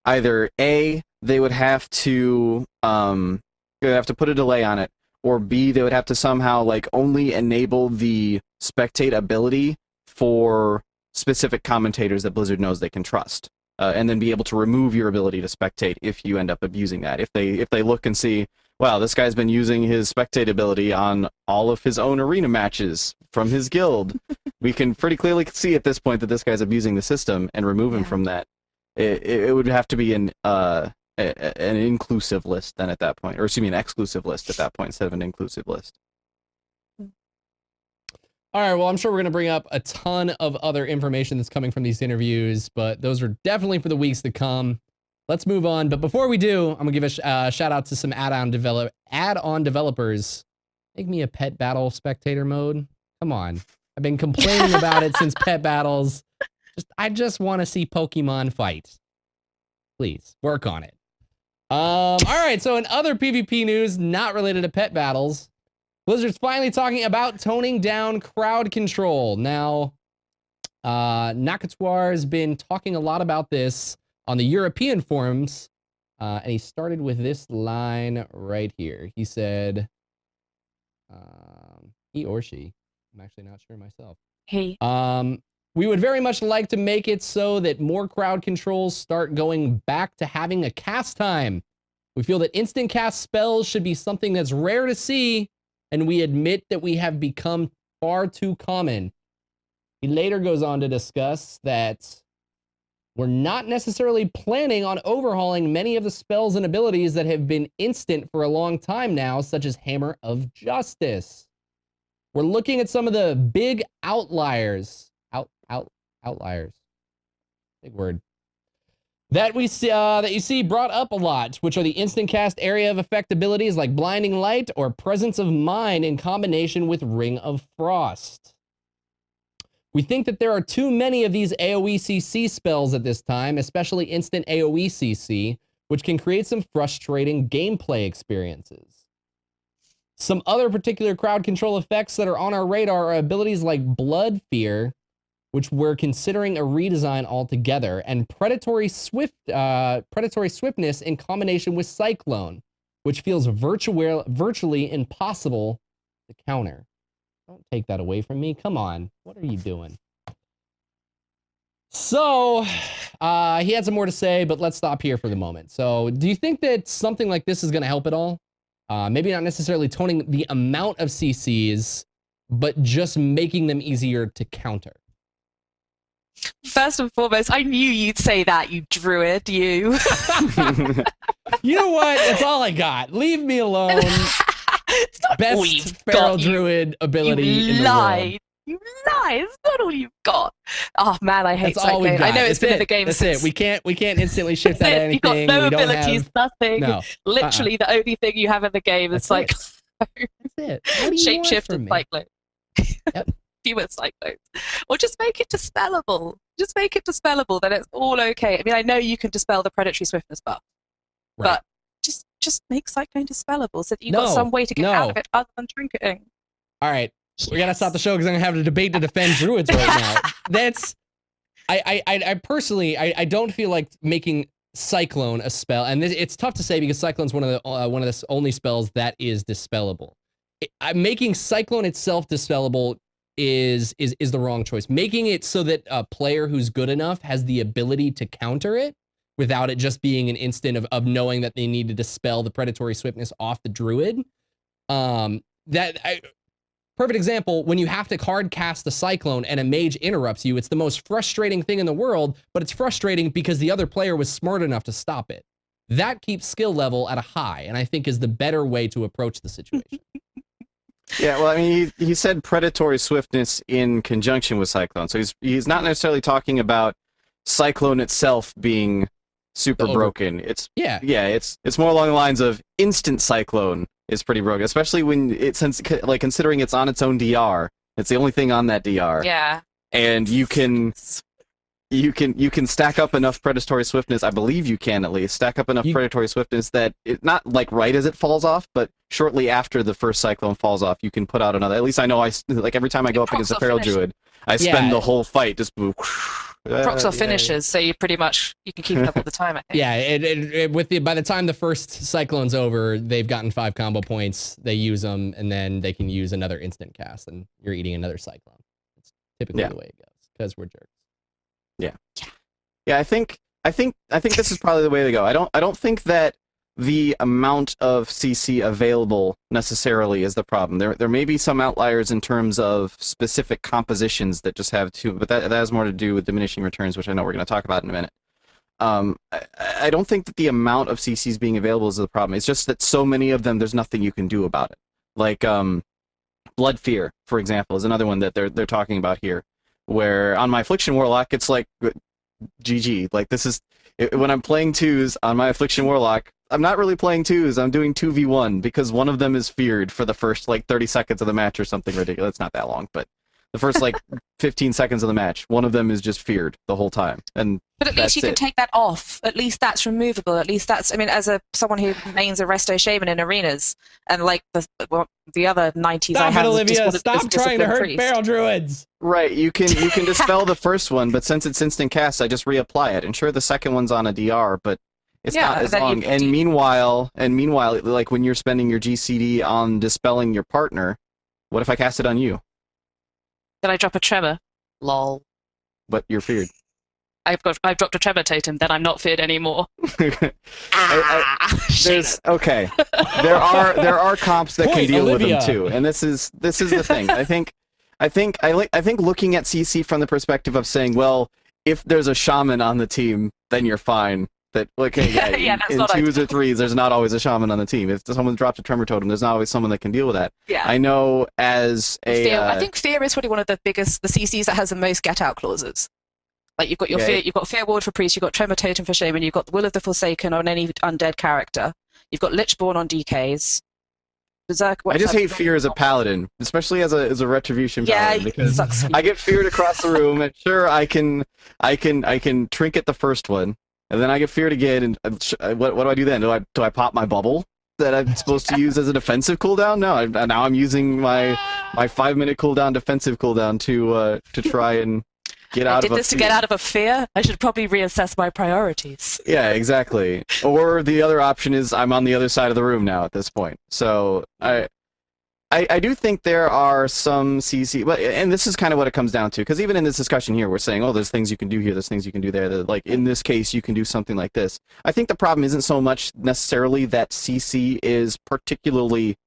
either A, they would have to put a delay on it, or B, they would have to somehow like only enable the spectate ability for specific commentators that Blizzard knows they can trust, and then be able to remove your ability to spectate if you end up abusing that. If they look and see, wow, this guy's been using his spectate ability on all of his own arena matches from his guild, we can pretty clearly see at this point that this guy's abusing the system, and remove him from that. It would have to be an inclusive list then at that point, or excuse me, an exclusive list at that point instead of an inclusive list. All right, well, I'm sure we're going to bring up a ton of other information that's coming from these interviews, but those are definitely for the weeks to come. Let's move on. But before we do, I'm going to give a shout out to some add-on developers. Make me a pet battle spectator mode. Come on. I've been complaining about it since pet battles. I just want to see Pokemon fight. Please, work on it. All right, so in other PvP news not related to pet battles, Blizzard's finally talking about toning down crowd control. Now, Nakatuar has been talking a lot about this on the European forums, and he started with this line right here. He said, he or she, I'm actually not sure myself. He. We would very much like to make it so that more crowd controls start going back to having a cast time. We feel that instant cast spells should be something that's rare to see, and we admit that we have become far too common. He later goes on to discuss that we're not necessarily planning on overhauling many of the spells and abilities that have been instant for a long time now, such as Hammer of Justice. We're looking at some of the big outliers. Outliers. Big word. that we see that you see brought up a lot, which are the instant cast area of effect abilities like Blinding Light or Presence of Mind in combination with Ring of Frost. We think that there are too many of these AoE CC spells at this time, especially instant AoE CC, which can create some frustrating gameplay experiences. Some other particular crowd control effects that are on our radar are abilities like Blood Fear, which we're considering a redesign altogether, and Predatory Swiftness in combination with Cyclone, which feels virtually impossible to counter. Don't take that away from me. Come on. What are you doing? So, he had some more to say, but let's stop here for the moment. So, do you think that something like this is going to help at all? Maybe not necessarily toning the amount of CCs, but just making them easier to counter. First and foremost, I knew you'd say that, you druid, you. You know what? That's all I got. Leave me alone. It's not all Best you've feral got, druid ability you in the lied. world. You lied. It's not all you've got. Oh man, I hate That's all we've Cyclone. got. I know it's That's been in the game That's since. it. We can't instantly shift that to anything. You've got no We don't abilities, have... nothing. No. Literally, the only thing you have in the game is That's Cyclone. That's it. What do you want Shapeshift from and me? Cyclone. Yep. Fewer Cyclones. Or just make it dispellable. Just make it dispellable, then it's all okay. I mean, I know you can dispel the Predatory Swiftness buff, Right. but just make Cyclone dispellable so that you've got some way to get out of it other than trinketing. All right. We gotta stop the show because I'm gonna have a debate to defend druids right now. That's I personally don't feel like making Cyclone a spell, and it's tough to say because Cyclone's one of the only spells that is dispellable. Making Cyclone itself dispellable is the wrong choice. Making it so that a player who's good enough has the ability to counter it without it just being an instant of knowing that they need to dispel the Predatory Swiftness off the druid. Perfect example, when you have to hard cast a Cyclone and a mage interrupts you, it's the most frustrating thing in the world, but it's frustrating because the other player was smart enough to stop it. That keeps skill level at a high, and I think is the better way to approach the situation. Yeah, well, I mean, he said Predatory Swiftness in conjunction with Cyclone, so he's not necessarily talking about Cyclone itself being super broken. It's more along the lines of instant Cyclone is pretty broken, especially when considering it's on its own DR. It's the only thing on that DR. Yeah. And you can stack up enough Predatory Swiftness. I believe you can at least stack up enough Predatory Swiftness that it not like right as it falls off, but shortly after the first Cyclone falls off, you can put out another. At least I know like every time I go up against a feral druid, I spend the whole fight just procs off finishes, so you pretty much you can keep it up all the time. I think. Yeah, by the time the first Cyclone's over, they've gotten 5 combo points. They use them, and then they can use another instant cast, and you're eating another Cyclone. It's typically the way it goes because we're jerks. Yeah. I think this is probably the way to go. I don't think that the amount of CC available necessarily is the problem. There may be some outliers in terms of specific compositions that just have but that has more to do with diminishing returns, which I know we're going to talk about in a minute. I don't think that the amount of CCs being available is the problem. It's just that so many of them, there's nothing you can do about it. Like Blood Fear, for example, is another one that they're talking about here, where on my Affliction Warlock, it's like GG. Like this is when I'm playing 2s on my Affliction Warlock, I'm not really playing 2s, I'm doing 2v1 because one of them is feared for the first like 30 seconds of the match or something ridiculous. It's not that long, but the first like 15 seconds of the match, one of them is just feared the whole time. But at least you can take that off. At least that's removable. At least that's, I mean, as someone who mains a Resto Shaman in arenas, and like the other 90s I have. Olivia, stop trying to hurt feral druids. Right, you can dispel the first one, but since it's instant cast, I just reapply it. And sure, the second one's on a DR, but it's not as long. And meanwhile, like when you're spending your GCD on dispelling your partner, what if I cast it on you? Then I drop a tremor. Lol. But you're feared. I've dropped a tremor totem, then I'm not feared anymore. Okay. There are comps that can deal with them too, and this is the thing. I think looking at CC from the perspective of saying, well, if there's a shaman on the team, then you're fine. That in 2s or 3s, there's not always a shaman on the team. If someone drops a tremor totem, there's not always someone that can deal with that. Yeah. I know as a... I think fear is probably one of the CCs that has the most get-out clauses. Like you've got your fear, you've got Fear Ward for Priest, you've got Tremor Totem for Shaman, you've got Will of the Forsaken on any undead character, you've got Lichborn on DKs. Berserk. I just hate fear as a paladin, especially as a retribution paladin, because I get feared across the room, and sure I can trinket the first one, and then I get feared again, and what do I do then? Do I pop my bubble that I'm supposed to use as a defensive cooldown? No, now I'm using my 5-minute cooldown defensive cooldown to try and get out of a fear. I did this to get out of a fear? I should probably reassess my priorities. Yeah, exactly. Or the other option is I'm on the other side of the room now at this point. So I do think there are some CC, and this is kind of what it comes down to, because even in this discussion here, we're saying, oh, there's things you can do here, there's things you can do there. That, like, in this case, you can do something like this. I think the problem isn't so much necessarily that CC is particularly,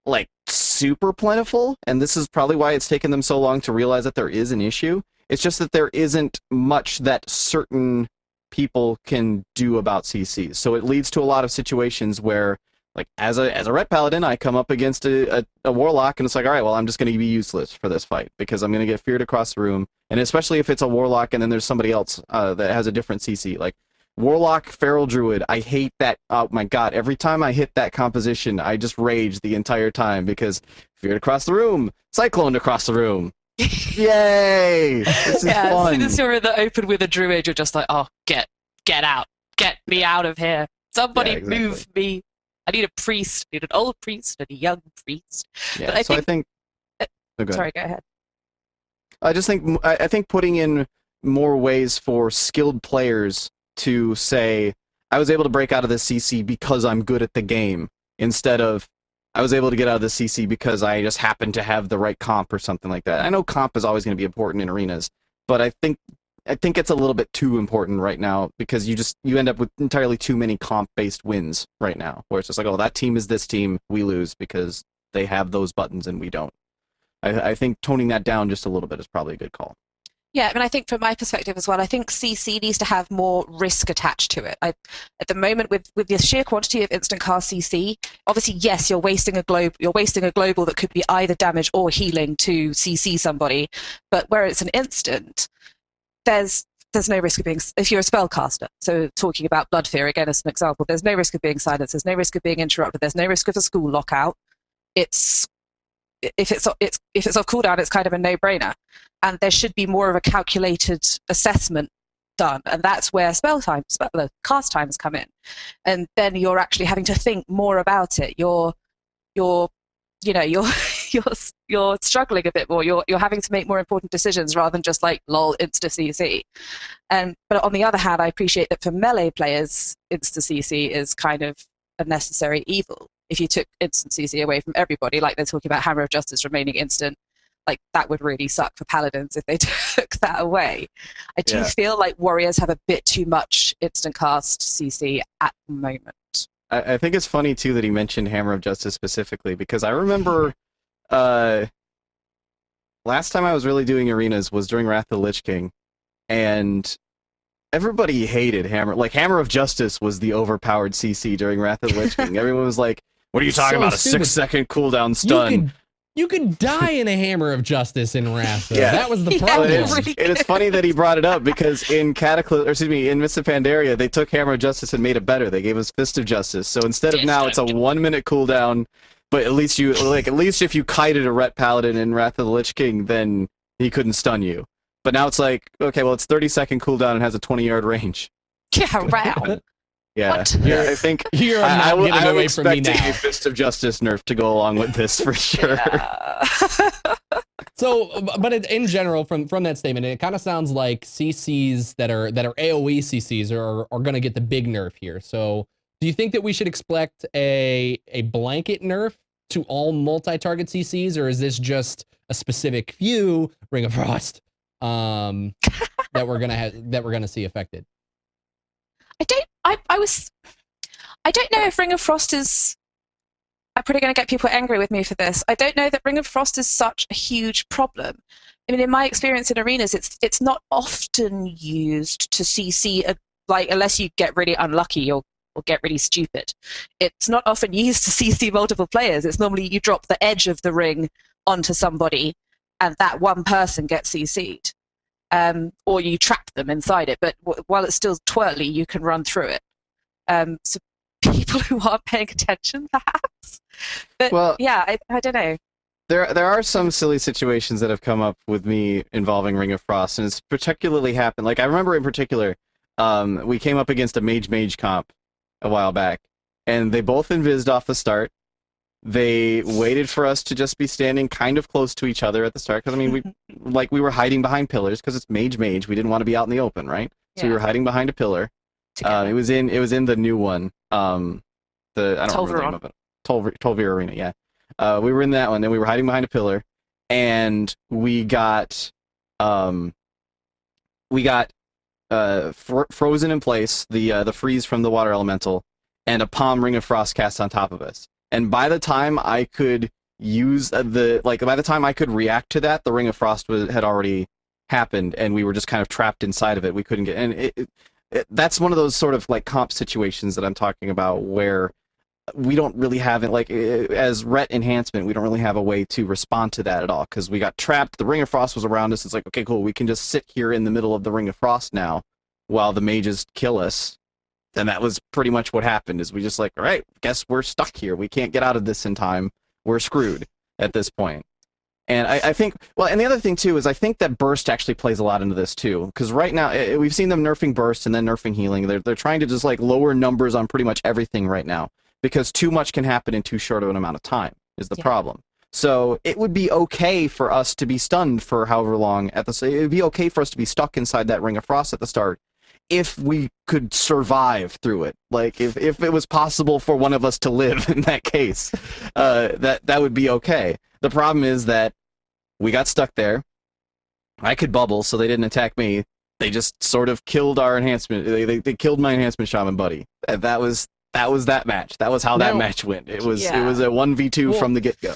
like, super plentiful, and this is probably why it's taken them so long to realize that there is an issue. It's just that there isn't much that certain people can do about CC. So it leads to a lot of situations where, like, as a ret paladin, I come up against a warlock, and it's like, all right, well, I'm just going to be useless for this fight, because I'm going to get feared across the room, and especially if it's a warlock and then there's somebody else that has a different CC. Like, warlock, feral druid, I hate that. Oh my god, every time I hit that composition, I just rage the entire time, because feared across the room, cycloned across the room. Yay! This is fun. As soon as you're in the open with a druid, you're just like, oh, get out. Get me out of here. Somebody move me. I need a priest. I need an old priest and a young priest. Yeah, but I think... Sorry, go ahead. I think putting in more ways for skilled players to say, I was able to break out of this CC because I'm good at the game, instead of, I was able to get out of the CC because I just happened to have the right comp or something like that. I know comp is always going to be important in arenas, but I think it's a little bit too important right now, because you end up with entirely too many comp-based wins right now, where it's just like, oh, that team is this team, we lose because they have those buttons and we don't. I think toning that down just a little bit is probably a good call. Yeah, I mean, I think from my perspective as well, I think CC needs to have more risk attached to it. At the moment, with the sheer quantity of instant cast CC, obviously, yes, you're wasting a global that could be either damage or healing to CC somebody, but where it's an instant, there's no risk of being, if you're a spellcaster, so talking about Blood Fear again as an example, there's no risk of being silenced, there's no risk of being interrupted, there's no risk of a school lockout. If it's off cooldown, it's kind of a no-brainer, and there should be more of a calculated assessment done, and that's where cast times come in, and then you're actually having to think more about it. You're struggling a bit more. You're having to make more important decisions rather than just like lol insta CC. But on the other hand, I appreciate that for melee players, insta CC is kind of a necessary evil. If you took instant CC away from everybody, like they're talking about Hammer of Justice remaining instant, like that would really suck for paladins if they took that away. I do feel like warriors have a bit too much instant cast CC at the moment. I think it's funny too that he mentioned Hammer of Justice specifically, because I remember last time I was really doing arenas was during Wrath of the Lich King, and everybody hated Hammer. Like, Hammer of Justice was the overpowered CC during Wrath of the Lich King. Everyone was like, what are you talking about? Stupid. A 6-second cooldown stun. You could die in a Hammer of Justice in Wrath. Yeah. That was the problem. It's funny that he brought it up, because in in Mists of Pandaria, they took Hammer of Justice and made it better. They gave us Fist of Justice. So instead of now, it's a 1-minute cooldown, but at least if you kited a Ret Paladin in Wrath of the Lich King, then he couldn't stun you. But now it's like, okay, well, it's 30-second cooldown and has a 20-yard range. Yeah, wow. Yeah, I think you're not getting away from me now. I'm expecting a Fist of Justice nerf to go along with this for sure. Yeah. So, but in general, from that statement, it kind of sounds like CCs that are AOE CCs are going to get the big nerf here. So, do you think that we should expect a blanket nerf to all multi-target CCs, or is this just a specific few Ring of Frost that we're gonna see affected? I don't know if Ring of Frost is... I'm probably going to get people angry with me for this. I don't know that Ring of Frost is such a huge problem. I mean, in my experience in arenas, it's not often used to CC, unless you get really unlucky or get really stupid. It's not often used to CC multiple players. It's normally you drop the edge of the ring onto somebody, and that one person gets CC'd. or you trap them inside it. But while it's still twirly, you can run through it. So people who aren't paying attention, perhaps. But Well, yeah, I don't know. There are some silly situations that have come up with me involving Ring of Frost, and it's particularly happened. Like, I remember in particular, we came up against a mage comp a while back, and they both invised off the start. They waited for us to just be standing kind of close to each other at the start, because I mean, we were hiding behind pillars because it's mage. We didn't want to be out in the open, right? So we were hiding behind a pillar. It was in the new one. I don't remember the name of it. Tolvir Arena, yeah. We were in that one, and we were hiding behind a pillar, and we got frozen in place, the freeze from the water elemental, and a palm Ring of Frost cast on top of us. And by the time I could use by the time I could react to that, the Ring of Frost had already happened, and we were just kind of trapped inside of it. We couldn't get, and that's one of those sort of like comp situations that I'm talking about where we don't really have it, like, as Ret enhancement, we don't really have a way to respond to that at all, because we got trapped, the Ring of Frost was around us, it's like, okay, cool, we can just sit here in the middle of the Ring of Frost now, while the mages kill us. And that was pretty much what happened, is we just like, all right, guess we're stuck here, we can't get out of this in time, we're screwed at this point. And I think, well, and the other thing too is I think that burst actually plays a lot into this too, because right now we've seen them nerfing burst and then nerfing healing. They're trying to just like lower numbers on pretty much everything right now, because too much can happen in too short of an amount of time is the problem. So it would be okay for us to be stunned for however long it would be okay for us to be stuck inside that Ring of Frost at the start if we could survive through it. Like if it was possible for one of us to live in that case, that would be okay. The problem is that we got stuck there. I could bubble, so they didn't attack me. They just sort of killed our enhancement. They killed my enhancement shaman buddy. And that was that match. That was how that match went. It was a 1v2 from the get-go.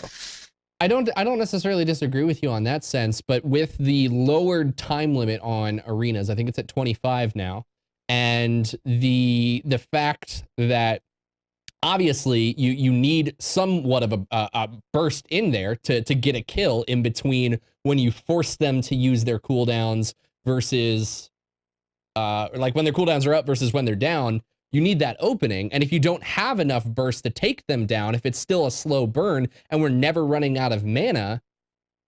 I don't necessarily disagree with you on that sense, but with the lowered time limit on arenas, I think it's at 25 now, and the fact that obviously you need somewhat of a burst in there to get a kill in between when you force them to use their cooldowns versus like when their cooldowns are up versus when they're down. You need that opening, and if you don't have enough burst to take them down, if it's still a slow burn and we're never running out of mana,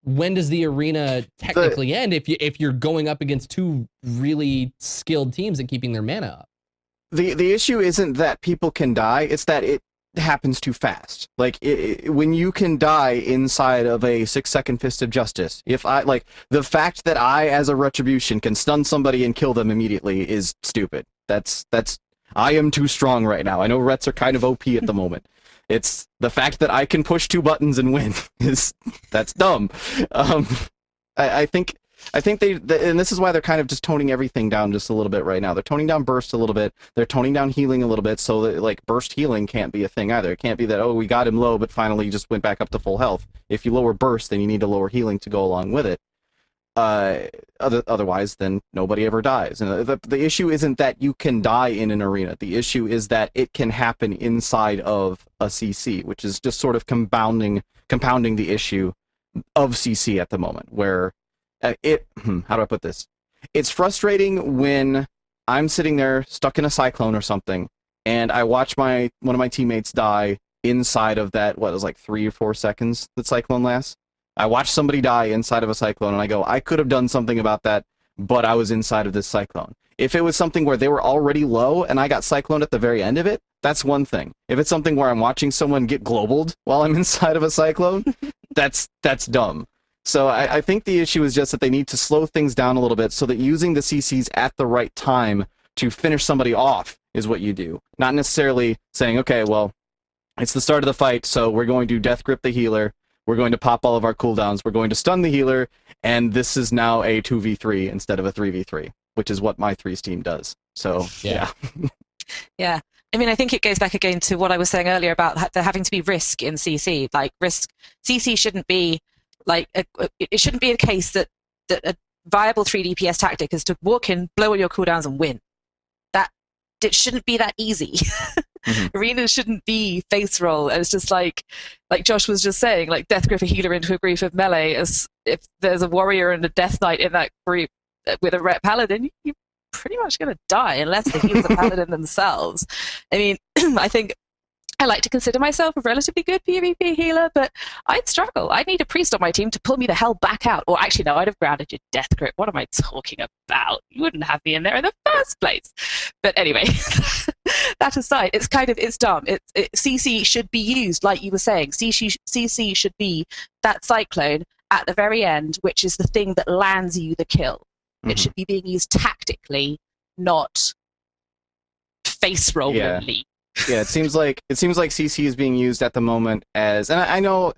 when does the arena technically end if you're going up against two really skilled teams at keeping their mana up? The issue isn't that people can die, it's that it happens too fast. Like, when you can die inside of a 6-second Fist of Justice, the fact that I, as a Retribution, can stun somebody and kill them immediately is stupid. I am too strong right now. I know Rets are kind of OP at the moment. It's the fact that I can push 2 buttons and win that's dumb. I think they and this is why they're kind of just toning everything down just a little bit right now. They're toning down burst a little bit. They're toning down healing a little bit, so that like burst healing can't be a thing either. It can't be that, oh, we got him low, but finally just went back up to full health. If you lower burst, then you need to lower healing to go along with it. Otherwise, then nobody ever dies. And the issue isn't that you can die in an arena. The issue is that it can happen inside of a CC, which is just sort of compounding the issue of CC at the moment, where how do I put this? It's frustrating when I'm sitting there stuck in a cyclone or something, and I watch one of my teammates die inside of that, what was like 3 or 4 seconds that cyclone lasts. I watch somebody die inside of a cyclone, and I go, I could have done something about that, but I was inside of this cyclone. If it was something where they were already low and I got cycloned at the very end of it, that's one thing. If it's something where I'm watching someone get globaled while I'm inside of a cyclone, that's dumb. So I think the issue is just that they need to slow things down a little bit so that using the CCs at the right time to finish somebody off is what you do. Not necessarily saying, okay, well, it's the start of the fight, so we're going to death grip the healer, we're going to pop all of our cooldowns, we're going to stun the healer, and this is now a 2v3 instead of a 3v3, which is what my 3's team does. So, yeah. Yeah. I mean, I think it goes back again to what I was saying earlier about there having to be risk in CC. Like, CC shouldn't be, like, it shouldn't be a case that a viable 3 DPS tactic is to walk in, blow all your cooldowns, and win. It shouldn't be that easy. Mm-hmm. Arenas shouldn't be face roll. It's just like Josh was just saying, like death grip a healer into a group of melee. As if there's a warrior and a death knight in that group, with a ret paladin, you're pretty much going to die unless the healers are paladin themselves. I mean, I think I like to consider myself a relatively good PvP healer, but I'd struggle. I'd need a priest on my team to pull me the hell back out. Or actually, no, I'd have grounded your death grip. What am I talking about? You wouldn't have me in there in the first place. But anyway, that aside, it's dumb. CC should be used, like you were saying. CC should be that cyclone at the very end, which is the thing that lands you the kill. It should be being used tactically, not face rollingly. Yeah, it seems like CC is being used at the moment as, and I know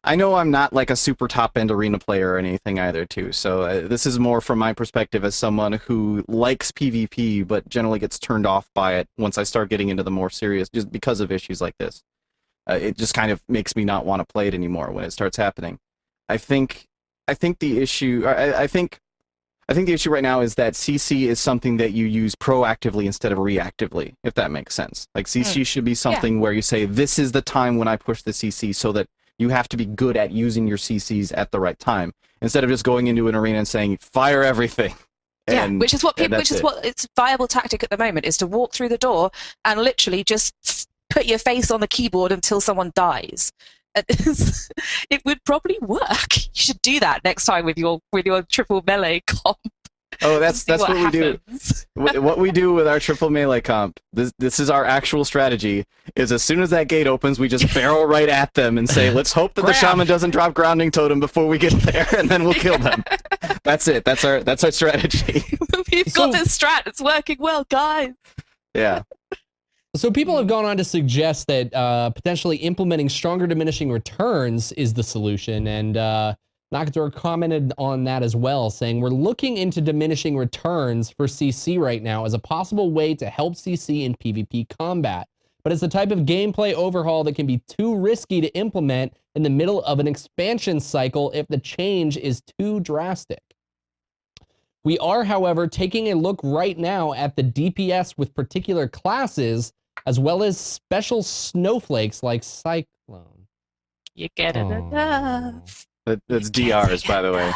I'm not like a super top end arena player or anything either too. So this is more from my perspective as someone who likes PvP but generally gets turned off by it once I start getting into the more serious, just because of issues like this. It just kind of makes me not want to play it anymore when it starts happening. I think the issue the issue right now is that CC is something that you use proactively instead of reactively, if that makes sense. Like CC should be something where you say, this is the time when I push the CC, so that you have to be good at using your CCs at the right time, instead of just going into an arena and saying, fire everything. Yeah, which is what it's viable tactic at the moment, is to walk through the door and literally just put your face on the keyboard until someone dies. It would probably work. You should do that next time with your triple melee comp. Oh, that's what we do. What we do with our triple melee comp, this is our actual strategy, is as soon as that gate opens, we just barrel right at them and say, let's hope that the shaman doesn't drop grounding totem before we get there, and then we'll kill them. That's it. That's our strategy. We've got this strat. It's working well, guys. Yeah. So people have gone on to suggest that potentially implementing stronger diminishing returns is the solution, and Nakator commented on that as well, saying, we're looking into diminishing returns for CC right now as a possible way to help CC in PvP combat, but it's the type of gameplay overhaul that can be too risky to implement in the middle of an expansion cycle if the change is too drastic. We are, however, taking a look right now at the DPS with particular classes, as well as special snowflakes like Cyclone. You get it enough. That's DRs, by the way.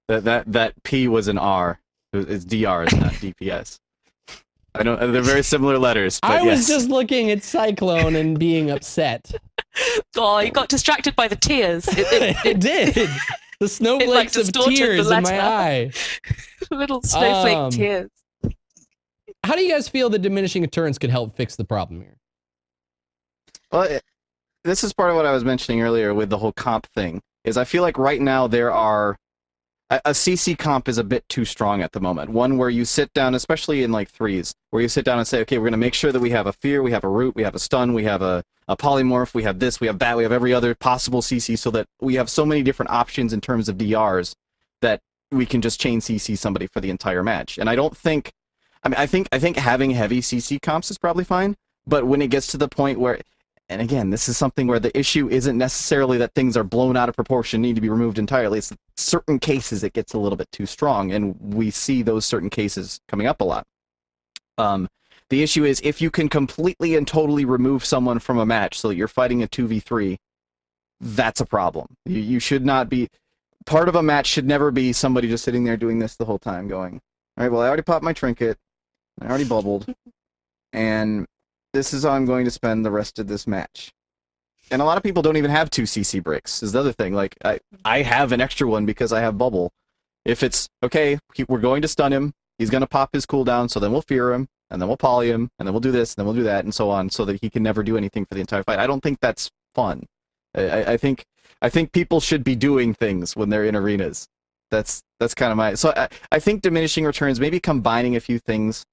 That P was an R. It's DRs, not DPS. I know they're very similar letters. But I was just looking at Cyclone and being upset. Oh, you got distracted by the tears. It did. The snowflakes of tears in my eye. Little snowflake tears. How do you guys feel that diminishing returns could help fix the problem here? Well, this is part of what I was mentioning earlier with the whole comp thing, is I feel like right now there are... A CC comp is a bit too strong at the moment. One where you sit down, especially in like threes, where you sit down and say, okay, we're going to make sure that we have a fear, we have a root, we have a stun, we have a polymorph, we have this, we have that, we have every other possible CC, so that we have so many different options in terms of DRs that we can just chain CC somebody for the entire match. And I don't think... I think having heavy CC comps is probably fine, but when it gets to the point where, and again, this is something where the issue isn't necessarily that things are blown out of proportion, need to be removed entirely. It's certain cases it gets a little bit too strong, and we see those certain cases coming up a lot. The issue is if you can completely and totally remove someone from a match so that you're fighting a 2v3, that's a problem. You should not be... Part of a match should never be somebody just sitting there doing this the whole time going, all right, well, I already popped my trinket. I already bubbled, and this is how I'm going to spend the rest of this match. And a lot of people don't even have 2 CC breaks, is the other thing. Like, I have an extra one because I have bubble. If it's, okay, we're going to stun him, he's going to pop his cooldown, so then we'll fear him, and then we'll poly him, and then we'll do this, and then we'll do that, and so on, so that he can never do anything for the entire fight. I don't think that's fun. I think people should be doing things when they're in arenas. That's kind of my... So I think diminishing returns, maybe combining a few things,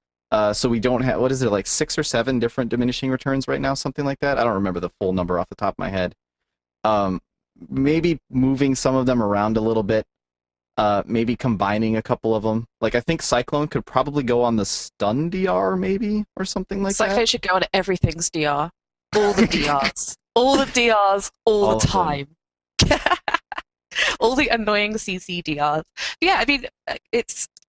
so we don't have, what is it, like 6 or 7 different diminishing returns right now, something like that? I don't remember the full number off the top of my head. Maybe moving some of them around a little bit, maybe combining a couple of them. Like, I think Cyclone could probably go on the stun DR, maybe, or something like that. Cyclone should go on everything's DR. All the DRs. All the DRs, all the time. All the annoying CC DRs. Yeah, I mean,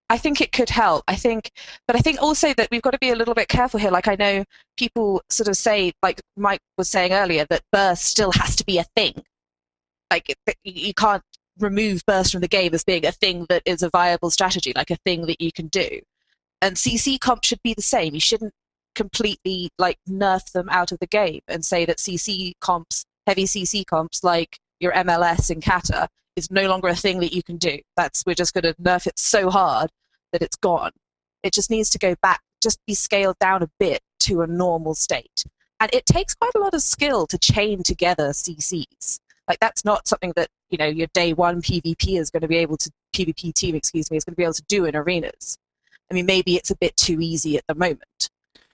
I think it could help. But I think also that we've got to be a little bit careful here. Like, I know people sort of say, like Mike was saying earlier, that burst still has to be a thing. Like, you can't remove burst from the game as being a thing that is a viable strategy, like a thing that you can do. And CC comp should be the same. You shouldn't completely like nerf them out of the game and say that CC comps, heavy CC comps like your MLS in Kata, is no longer a thing that you can do. We're just going to nerf it so hard that it's gone. It just needs to go back, just be scaled down a bit to a normal state. And it takes quite a lot of skill to chain together CCs. Like, that's not something that, you know, your day one PvP is going to be able to, PvP team, excuse me, is going to be able to do in arenas. I mean, maybe it's a bit too easy at the moment,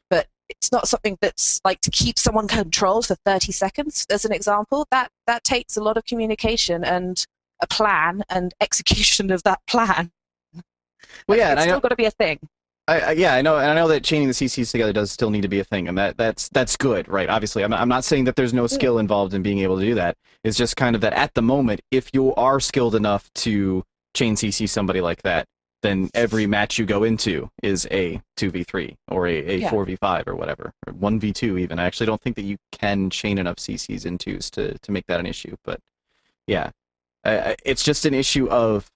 but it's not something that's like to keep someone controlled for 30 seconds, as an example. That takes a lot of communication and a plan and execution of that plan. Well, yeah, it's still got to be a thing. Yeah, I know, and I know that chaining the CCs together does still need to be a thing, and that's good, right? Obviously, I'm not saying that there's no skill involved in being able to do that. It's just kind of that at the moment, if you are skilled enough to chain CC somebody like that, then every match you go into is a 2v3 or a 4v5 or whatever, or 1v2 even. I actually don't think that you can chain enough CCs in twos to make that an issue, but yeah, it's just an issue of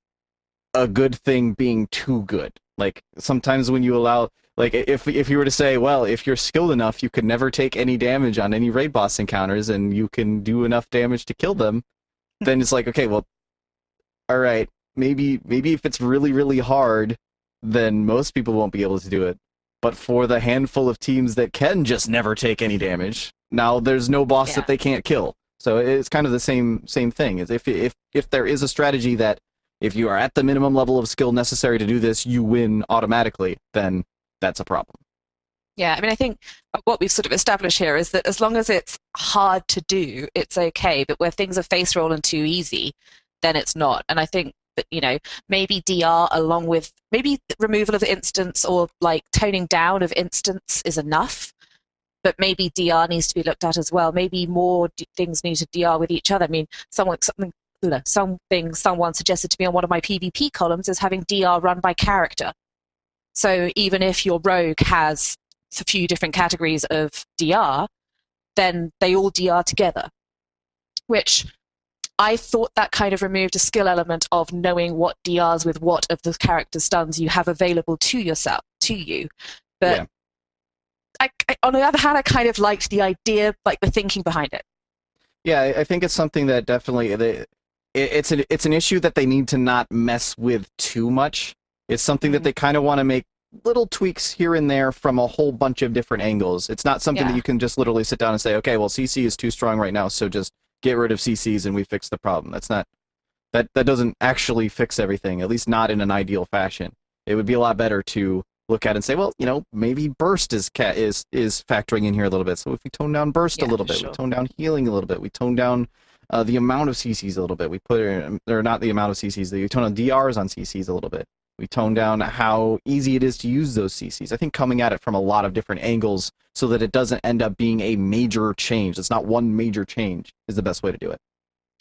a good thing being too good. Like, sometimes when you allow, like, if you were to say, well, if you're skilled enough, you could never take any damage on any raid boss encounters, and you can do enough damage to kill them, then it's like, okay, well, all right, maybe if it's really, really hard, then most people won't be able to do it. But for the handful of teams that can just never take any damage, now there's no boss that they can't kill. So it's kind of the same thing. Is if there is a strategy that if you are at the minimum level of skill necessary to do this, you win automatically, then that's a problem. Yeah, I mean, I think what we've sort of established here is that as long as it's hard to do, it's okay. But where things are face rolling too easy, then it's not. And I think that, you know, maybe DR along with maybe removal of instance or like toning down of instance is enough. But maybe DR needs to be looked at as well. Maybe more things need to DR with each other. I mean, something someone suggested to me on one of my PvP columns is having DR run by character. So even if your rogue has a few different categories of DR, then they all DR together, which I thought that kind of removed a skill element of knowing what DRs with what of the character stuns you have available to you. But yeah. I, on the other hand, I kind of liked the idea, like the thinking behind it. Yeah, I think it's something that definitely it's an issue that they need to not mess with too much. It's something that they kind of want to make little tweaks here and there from a whole bunch of different angles. It's not something that you can just literally sit down and say, okay, well, CC is too strong right now, so just get rid of CCs and we fix the problem. That's not that doesn't actually fix everything, at least not in an ideal fashion. It would be a lot better to look at and say, well, you know, maybe burst is factoring in here a little bit. So if we tone down burst a little bit, we tone down healing a little bit, we tone down the amount of CCs a little bit. We put or not the amount of CCs. We tone down DRs on CCs a little bit. We tone down how easy it is to use those CCs. I think coming at it from a lot of different angles so that it doesn't end up being a major change. It's not one major change is the best way to do it.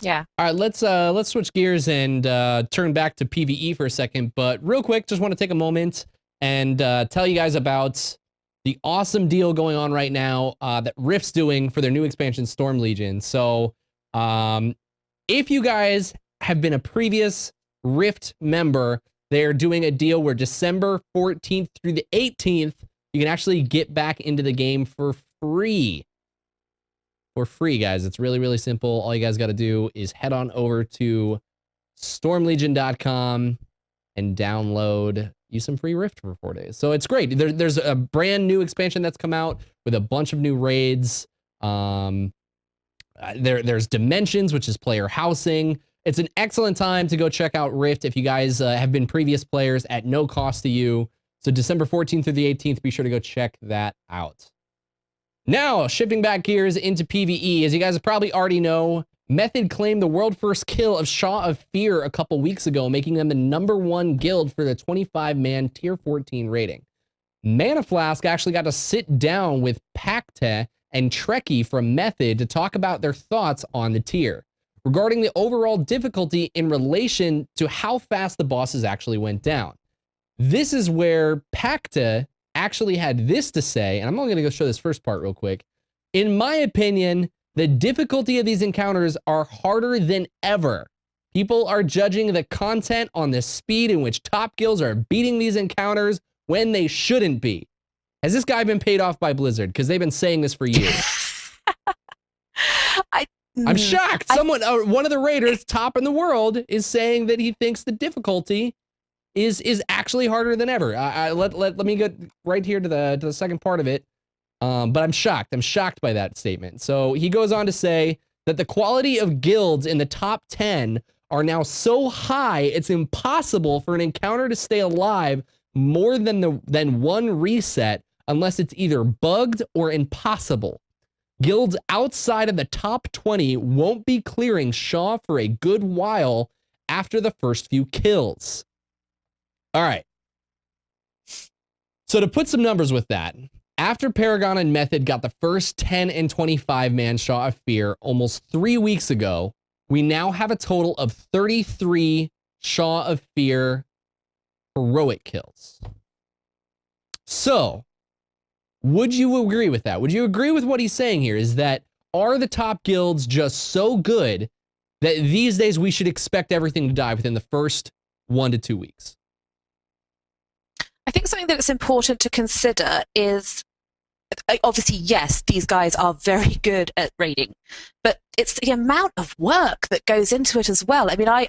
Yeah. All right, let's switch gears and turn back to PvE for a second. But real quick, just want to take a moment and tell you guys about the awesome deal going on right now that Rift's doing for their new expansion, Storm Legion. So if you guys have been a previous Rift member, they're doing a deal where December 14th through the 18th, you can actually get back into the game for free. For free, guys. It's really, really simple. All you guys got to do is head on over to stormlegion.com and download you some free Rift for 4 days. So it's great. There's a brand new expansion that's come out with a bunch of new raids. There's Dimensions, which is player housing. It's an excellent time to go check out Rift if you guys have been previous players at no cost to you. So December 14th through the 18th, be sure to go check that out. Now, shifting back gears into PvE, as you guys probably already know, Method claimed the world first kill of Shaw of Fear a couple weeks ago, making them the #1 guild for the 25-man tier 14 rating. Mana Flask actually got to sit down with Pacta and Trekkie from Method to talk about their thoughts on the tier, regarding the overall difficulty in relation to how fast the bosses actually went down. This is where Pacta actually had this to say, and I'm only going to go show this first part real quick. In my opinion, the difficulty of these encounters are harder than ever. People are judging the content on the speed in which top guilds are beating these encounters when they shouldn't be. Has this guy been paid off by Blizzard? Because they've been saying this for years. I'm shocked. Someone, one of the raiders, top in the world, is saying that he thinks the difficulty is actually harder than ever. Let me get right here to the second part of it. But I'm shocked. I'm shocked by that statement. So he goes on to say that the quality of guilds in the top 10 are now so high, it's impossible for an encounter to stay alive more than one reset unless it's either bugged or impossible. Guilds outside of the top 20 won't be clearing Shaw for a good while after the first few kills. All right. So to put some numbers with that, after Paragon and Method got the first 10 and 25 man Shaw of Fear almost 3 weeks ago, we now have a total of 33 Shaw of Fear heroic kills. So, would you agree with that? Would you agree with what he's saying here? Is that, are the top guilds just so good that these days we should expect everything to die within the first 1 to 2 weeks? I think something that's important to consider is, obviously, yes, these guys are very good at raiding, but it's the amount of work that goes into it as well. I mean, I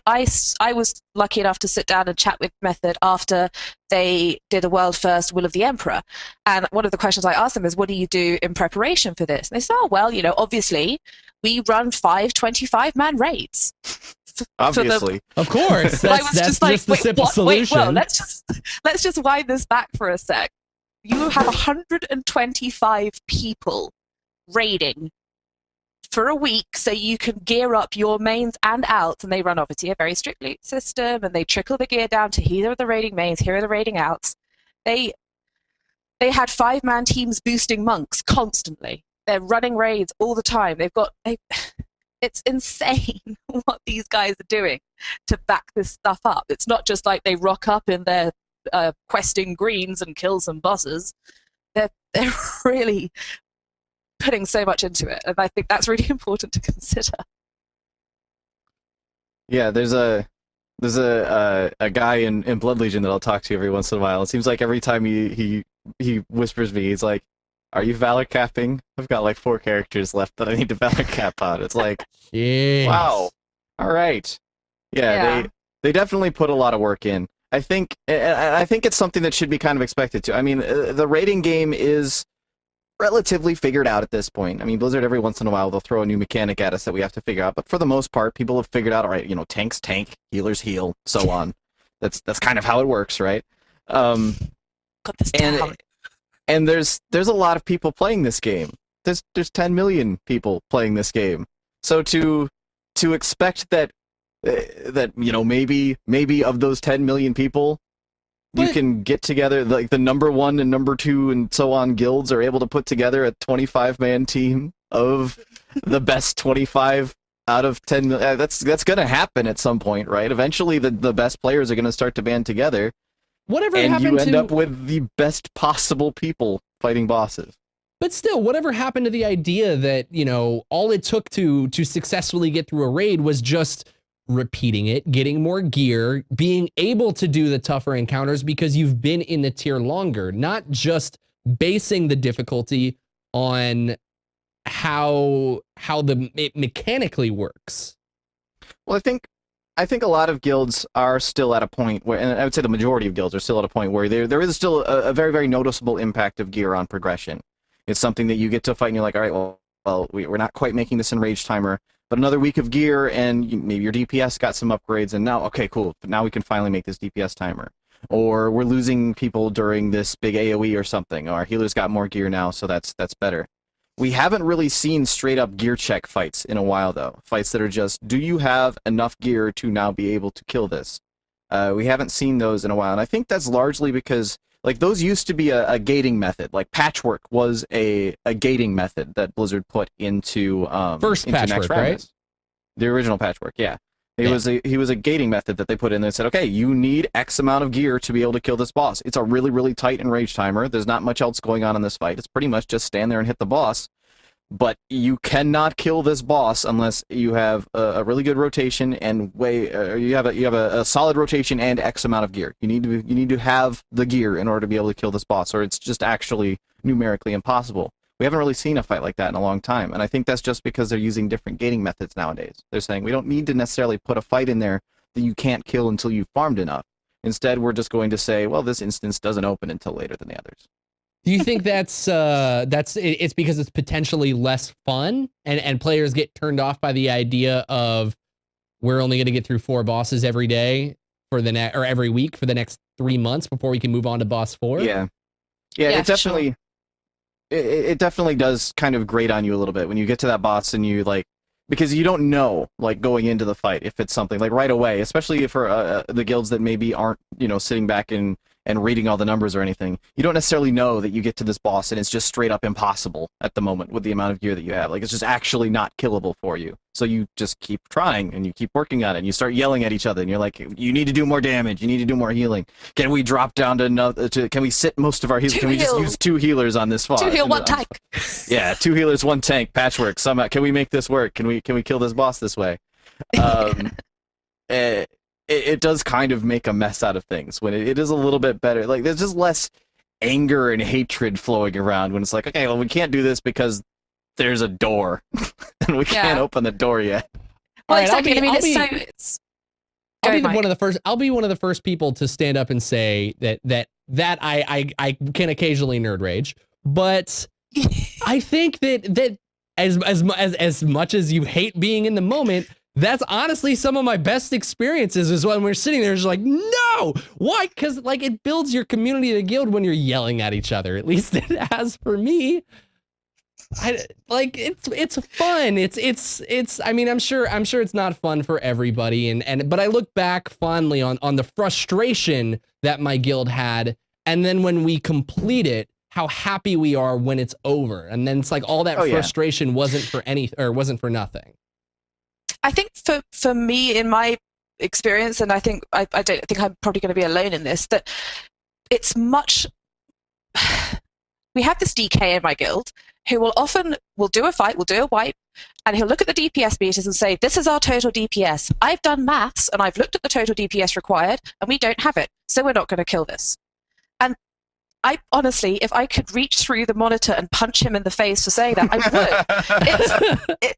was lucky enough to sit down and chat with Method after they did a world first Will of the Emperor. And one of the questions I asked them is, what do you do in preparation for this? And they said, oh, well, obviously, we run 5 25-man raids. Obviously. Of course. That's just the simple solution. Wait, well, let's just wind this back for a sec. You have 125 people raiding for a week so you can gear up your mains and outs, and they run obviously a very strict loot system, and they trickle the gear down to here are the raiding mains, here are the raiding outs. They had 5-man teams boosting monks constantly. They're running raids all the time. It's insane what these guys are doing to back this stuff up. It's not just like they rock up in their questing greens and kill some bosses. They're really putting so much into it, and I think that's really important to consider. Yeah, there's a guy in Blood Legion that I'll talk to every once in a while. It seems like every time he whispers me, he's like, "Are you Valor capping? I've got like 4 characters left that I need to Valor cap on." It's like, yes. Wow, all right, yeah. They definitely put a lot of work in. I think it's something that should be kind of expected to. I mean, the raiding game is relatively figured out at this point. I mean, Blizzard every once in a while they'll throw a new mechanic at us that we have to figure out, but for the most part, people have figured out, all right, tanks tank, healers heal, so on. That's kind of how it works, right? Got this down. And there's a lot of people playing this game. There's 10 million people playing this game. So to expect that maybe of those 10 million people, you can get together, like the number 1 and number 2 and so on guilds are able to put together a 25-man team of the best 25 out of 10 million. That's going to happen at some point, right? Eventually the best players are going to start to band together. And you end up with the best possible people fighting bosses. But still, whatever happened to the idea that, all it took to successfully get through a raid was just repeating it, getting more gear, being able to do the tougher encounters because you've been in the tier longer, not just basing the difficulty on how it mechanically works. Well, I think a lot of guilds are still at a point where, and I would say the majority of guilds are still at a point where there is still a very, very noticeable impact of gear on progression. It's something that you get to a fight and you're like, all right, well, we're not quite making this in Rage Timer, but another week of gear and maybe your DPS got some upgrades and now, okay, cool, but now we can finally make this DPS timer. Or we're losing people during this big AoE or something. Or our healers got more gear now, so that's better. We haven't really seen straight-up gear check fights in a while, though. Fights that are just, do you have enough gear to now be able to kill this? We haven't seen those in a while, and I think that's largely because, like, those used to be a gating method. Like, Patchwork was a gating method that Blizzard put into first into Patchwork, right? The original Patchwork, yeah. He was a gating method that they put in that said, okay, you need X amount of gear to be able to kill this boss. It's a really, really tight and Rage Timer. There's not much else going on in this fight. It's pretty much just stand there and hit the boss. but you cannot kill this boss unless you have a really good rotation and you have a solid rotation and X amount of gear. You need to have the gear in order to be able to kill this boss, or it's just actually numerically impossible. We haven't really seen a fight like that in a long time, and I think that's just because they're using different gating methods nowadays. They're saying we don't need to necessarily put a fight in there that you can't kill until you've farmed enough. Instead, we're just going to say, well, this instance doesn't open until later than the others. Do you think it's because it's potentially less fun and players get turned off by the idea of we're only going to get through 4 bosses every day or every week for the next 3 months before we can move on to boss 4? Yeah, it definitely sure. it definitely does kind of grate on you a little bit when you get to that boss and you like, because you don't know, like, going into the fight if it's something like right away, especially for the guilds that maybe aren't, sitting back and reading all the numbers or anything. You don't necessarily know that you get to this boss and it's just straight up impossible at the moment with the amount of gear that you have. Like, it's just actually not killable for you. So you just keep trying and you keep working on it and you start yelling at each other and you're like, you need to do more damage, you need to do more healing. Can we drop down to can we sit most of our healers? Can we just use 2 healers on this fight? 2 heal, 1 tank. Yeah, 2 healers, 1 tank, patchwork. Somehow, can we make this work? Can we kill this boss this way? It does kind of make a mess out of things when it is a little bit better. Like, there's just less anger and hatred flowing around when it's like, okay, well, we can't do this because there's a door and we can't open the door yet. Well, All right, exactly. I'll be one of the first people to stand up and say that I can occasionally nerd rage, but I think that as much as you hate being in the moment, that's honestly some of my best experiences is when we're sitting there just like, no, why? Because like it builds your community of the guild when you're yelling at each other. At least it has for me. It's fun. It's I mean, I'm sure it's not fun for everybody. But I look back fondly on the frustration that my guild had. And then when we complete it, how happy we are when it's over. And then it's like all that frustration wasn't for nothing. I think for me, in my experience, and I think I don't think I'm probably going to be alone in this, that it's much. We have this DK in my guild who will do a fight, will do a wipe, and he'll look at the DPS meters and say, this is our total DPS. I've done maths and I've looked at the total DPS required and we don't have it, so we're not going to kill this. And I honestly, if I could reach through the monitor and punch him in the face for saying that, I would.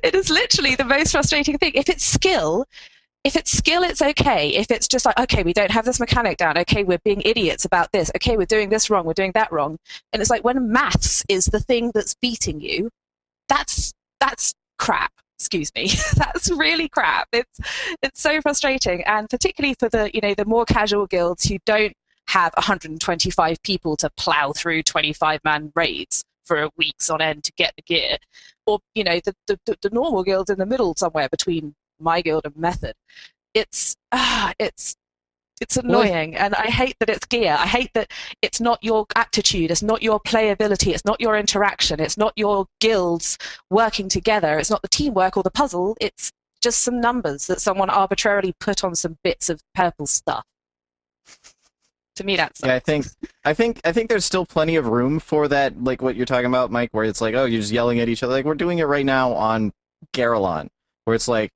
It is literally the most frustrating thing. If it's skill, it's okay. If it's just like, okay, we don't have this mechanic down. Okay, we're being idiots about this. Okay, we're doing this wrong. We're doing that wrong. And it's like when maths is the thing that's beating you, that's crap. Excuse me. That's really crap. It's so frustrating, and particularly for the more casual guilds who don't have 125 people to plow through 25-man raids for weeks on end to get the gear, or the normal guilds in the middle somewhere between my guild and Method. It's annoying, and I hate that it's gear. I hate that it's not your aptitude, it's not your playability, it's not your interaction, it's not your guilds working together, it's not the teamwork or the puzzle, it's just some numbers that someone arbitrarily put on some bits of purple stuff. To me, that's I think there's still plenty of room for that, like what you're talking about, Mike, where it's like, oh, you're just yelling at each other. Like, we're doing it right now on Garelon, where it's like,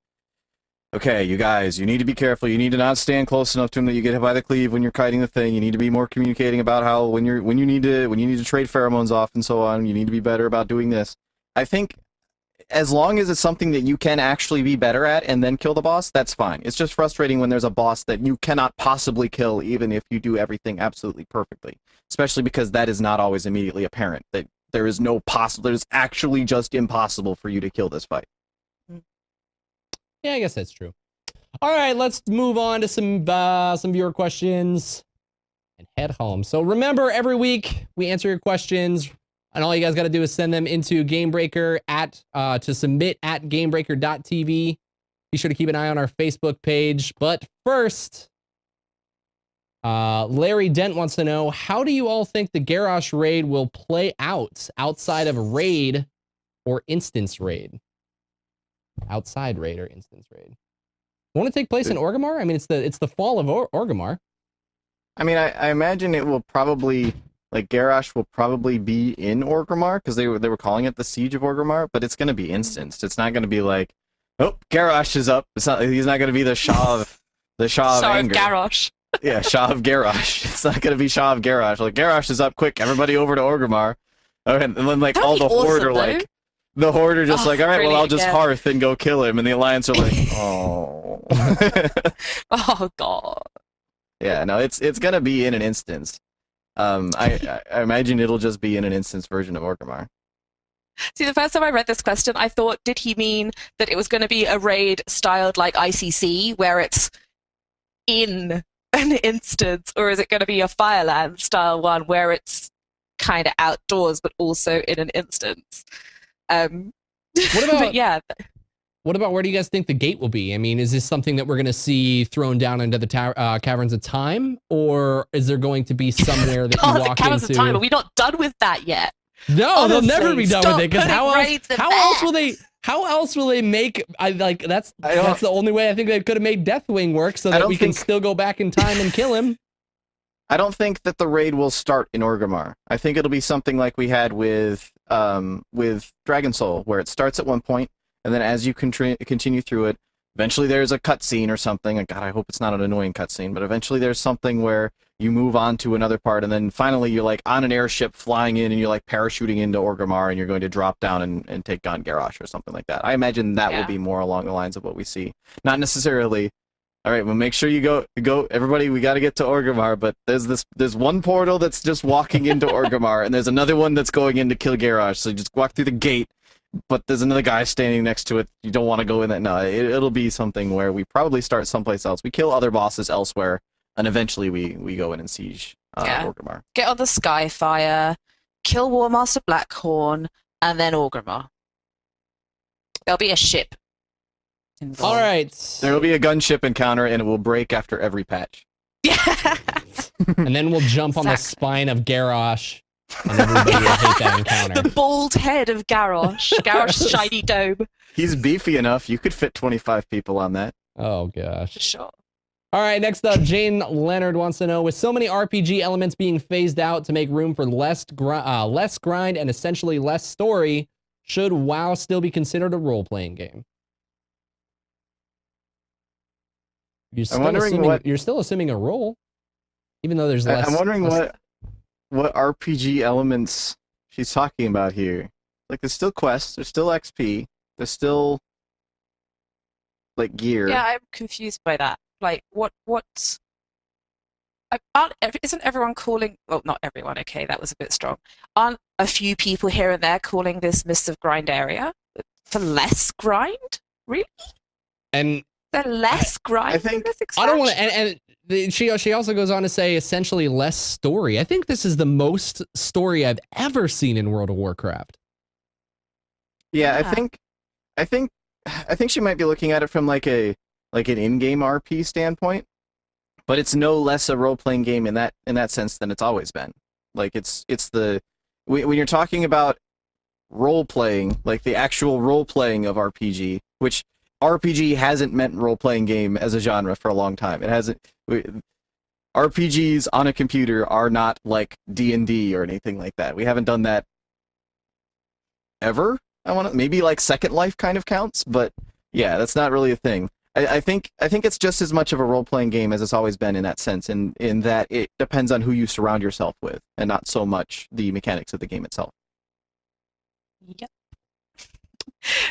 okay, you guys, you need to be careful. You need to not stand close enough to him that you get hit by the cleave when you're kiting the thing. You need to be more communicating about how when you need to trade pheromones off and so on. You need to be better about doing this. I think as long as it's something that you can actually be better at and then kill the boss, that's fine. It's just frustrating when there's a boss that you cannot possibly kill even if you do everything absolutely perfectly, especially because that is not always immediately apparent, that there is no possible, there's actually just impossible for you to kill this fight. Yeah, I guess that's true. All right, let's move on to some viewer questions and head home. So remember, every week we answer your questions, and all you guys got to do is send them into Gamebreaker to submit at gamebreaker.tv. Be sure to keep an eye on our Facebook page. But first, Larry Dent wants to know, how do you all think the Garrosh raid will play out outside of raid or instance raid? Outside raid or instance raid? Won't it take place in Orgrimmar? I mean, it's the fall of Orgrimmar. I mean, I imagine it will probably Like Garrosh will probably be in Orgrimmar because they were calling it the Siege of Orgrimmar, but it's going to be instanced. It's not going to be like, oh, Garrosh is up. It's not. He's not going to be the Shah of anger. Garrosh. Yeah, Shah of Garrosh. It's not going to be Shah of Garrosh. Like Garrosh is up, quick, everybody over to Orgrimmar. And then like That'd all the be awesome, Horde are though. like, the Horde are just like, all right, well I'll brilliant, just yeah. hearth and go kill him, and the Alliance are like, oh. Oh god. Yeah, no, it's gonna be in an instance. I imagine it'll just be in an instance version of Orgrimmar. See, the first time I read this question, I thought, did he mean that it was going to be a raid styled like ICC, where it's in an instance, or is it going to be a Fireland style one where it's kind of outdoors but also in an instance? What about but yeah. What about where do you guys think the gate will be? I mean, is this something that we're going to see thrown down into the Caverns of Time, or is there going to be somewhere that you Oh, the walk Caverns into? of Time. Are we not done with that yet? No, they'll never Honestly, be done stop with it because putting raids in how there. else will they? How else will they make? That's the only way I think they could have made Deathwing work so that we can still go back in time and kill him. I don't think that the raid will start in Orgrimmar. I think it'll be something like we had with Dragon Soul, where it starts at one point, and then as you continue through it, eventually there's a cutscene or something. And God, I hope it's not an annoying cutscene, but eventually there's something where you move on to another part, and then finally you're like on an airship flying in, and you're like parachuting into Orgrimmar, and you're going to drop down and take on Garrosh or something like that. I imagine that will be more along the lines of what we see. Not necessarily, all right, well, make sure you go, everybody, we got to get to Orgrimmar, but there's one portal that's just walking into Orgrimmar, and there's another one that's going in to kill Garrosh, so you just walk through the gate, but there's another guy standing next to it. You don't want to go in that. No, it'll be something where we probably start someplace else. We kill other bosses elsewhere, and eventually we go in and siege Orgrimmar. Get on the Skyfire, kill Warmaster Blackhorn, and then Orgrimmar. There'll be a ship involved. All right. There will be a gunship encounter, and it will break after every patch. Yeah. And then we'll jump on the spine of Garrosh, and everybody will hate that encounter. The bald head of Garrosh. Garrosh's shiny dome. He's beefy enough. You could fit 25 people on that. Oh, gosh. For sure. All right, next up, Jane Leonard wants to know, with so many RPG elements being phased out to make room for less grind and essentially less story, should WoW still be considered a role-playing game? You're still assuming a role, even though there's less. I'm wondering what RPG elements she's talking about here. Like, there's still quests, there's still XP, there's still like gear. Yeah, I'm confused by that. Like, what's... Isn't everyone calling... Well, not everyone, okay, that was a bit strong. Aren't a few people here and there calling this Mists of Grind area for less grind? Really? And... There less grind? I think... I don't want to... She also goes on to say essentially less story. I think this is the most story I've ever seen in World of Warcraft. Yeah, I think she might be looking at it from like an in-game RP standpoint, but it's no less a role-playing game in that sense than it's always been. Like when you're talking about role-playing, like the actual role-playing of RPG, which RPG hasn't meant role-playing game as a genre for a long time. It hasn't. RPGs on a computer are not like D&D or anything like that. We haven't done that ever. Maybe like Second Life kind of counts, but yeah, that's not really a thing. I think it's just as much of a role-playing game as it's always been in that sense, in that it depends on who you surround yourself with, and not so much the mechanics of the game itself. Yep.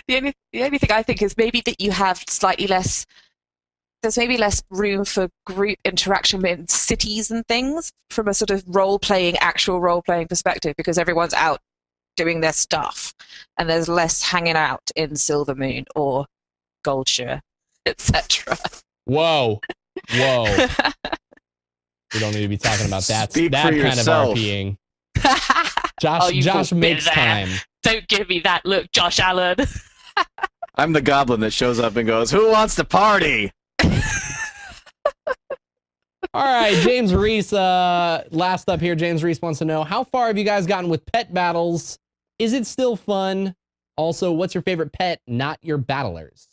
The only thing I think is maybe that you have slightly less... There's maybe less room for group interaction in cities and things from a sort of actual role-playing perspective, because everyone's out doing their stuff, and there's less hanging out in Silvermoon or Goldshire, etc. Whoa. We don't need to be talking about that Speak that for kind yourself. of RPing. Oh, Josh makes time. Don't give me that look, Josh Allen. I'm the goblin that shows up and goes, "Who wants to party?" All right, James Reese, last up here, James Reese wants to know, how far have you guys gotten with pet battles? Is it still fun? Also, what's your favorite pet, not your battlers?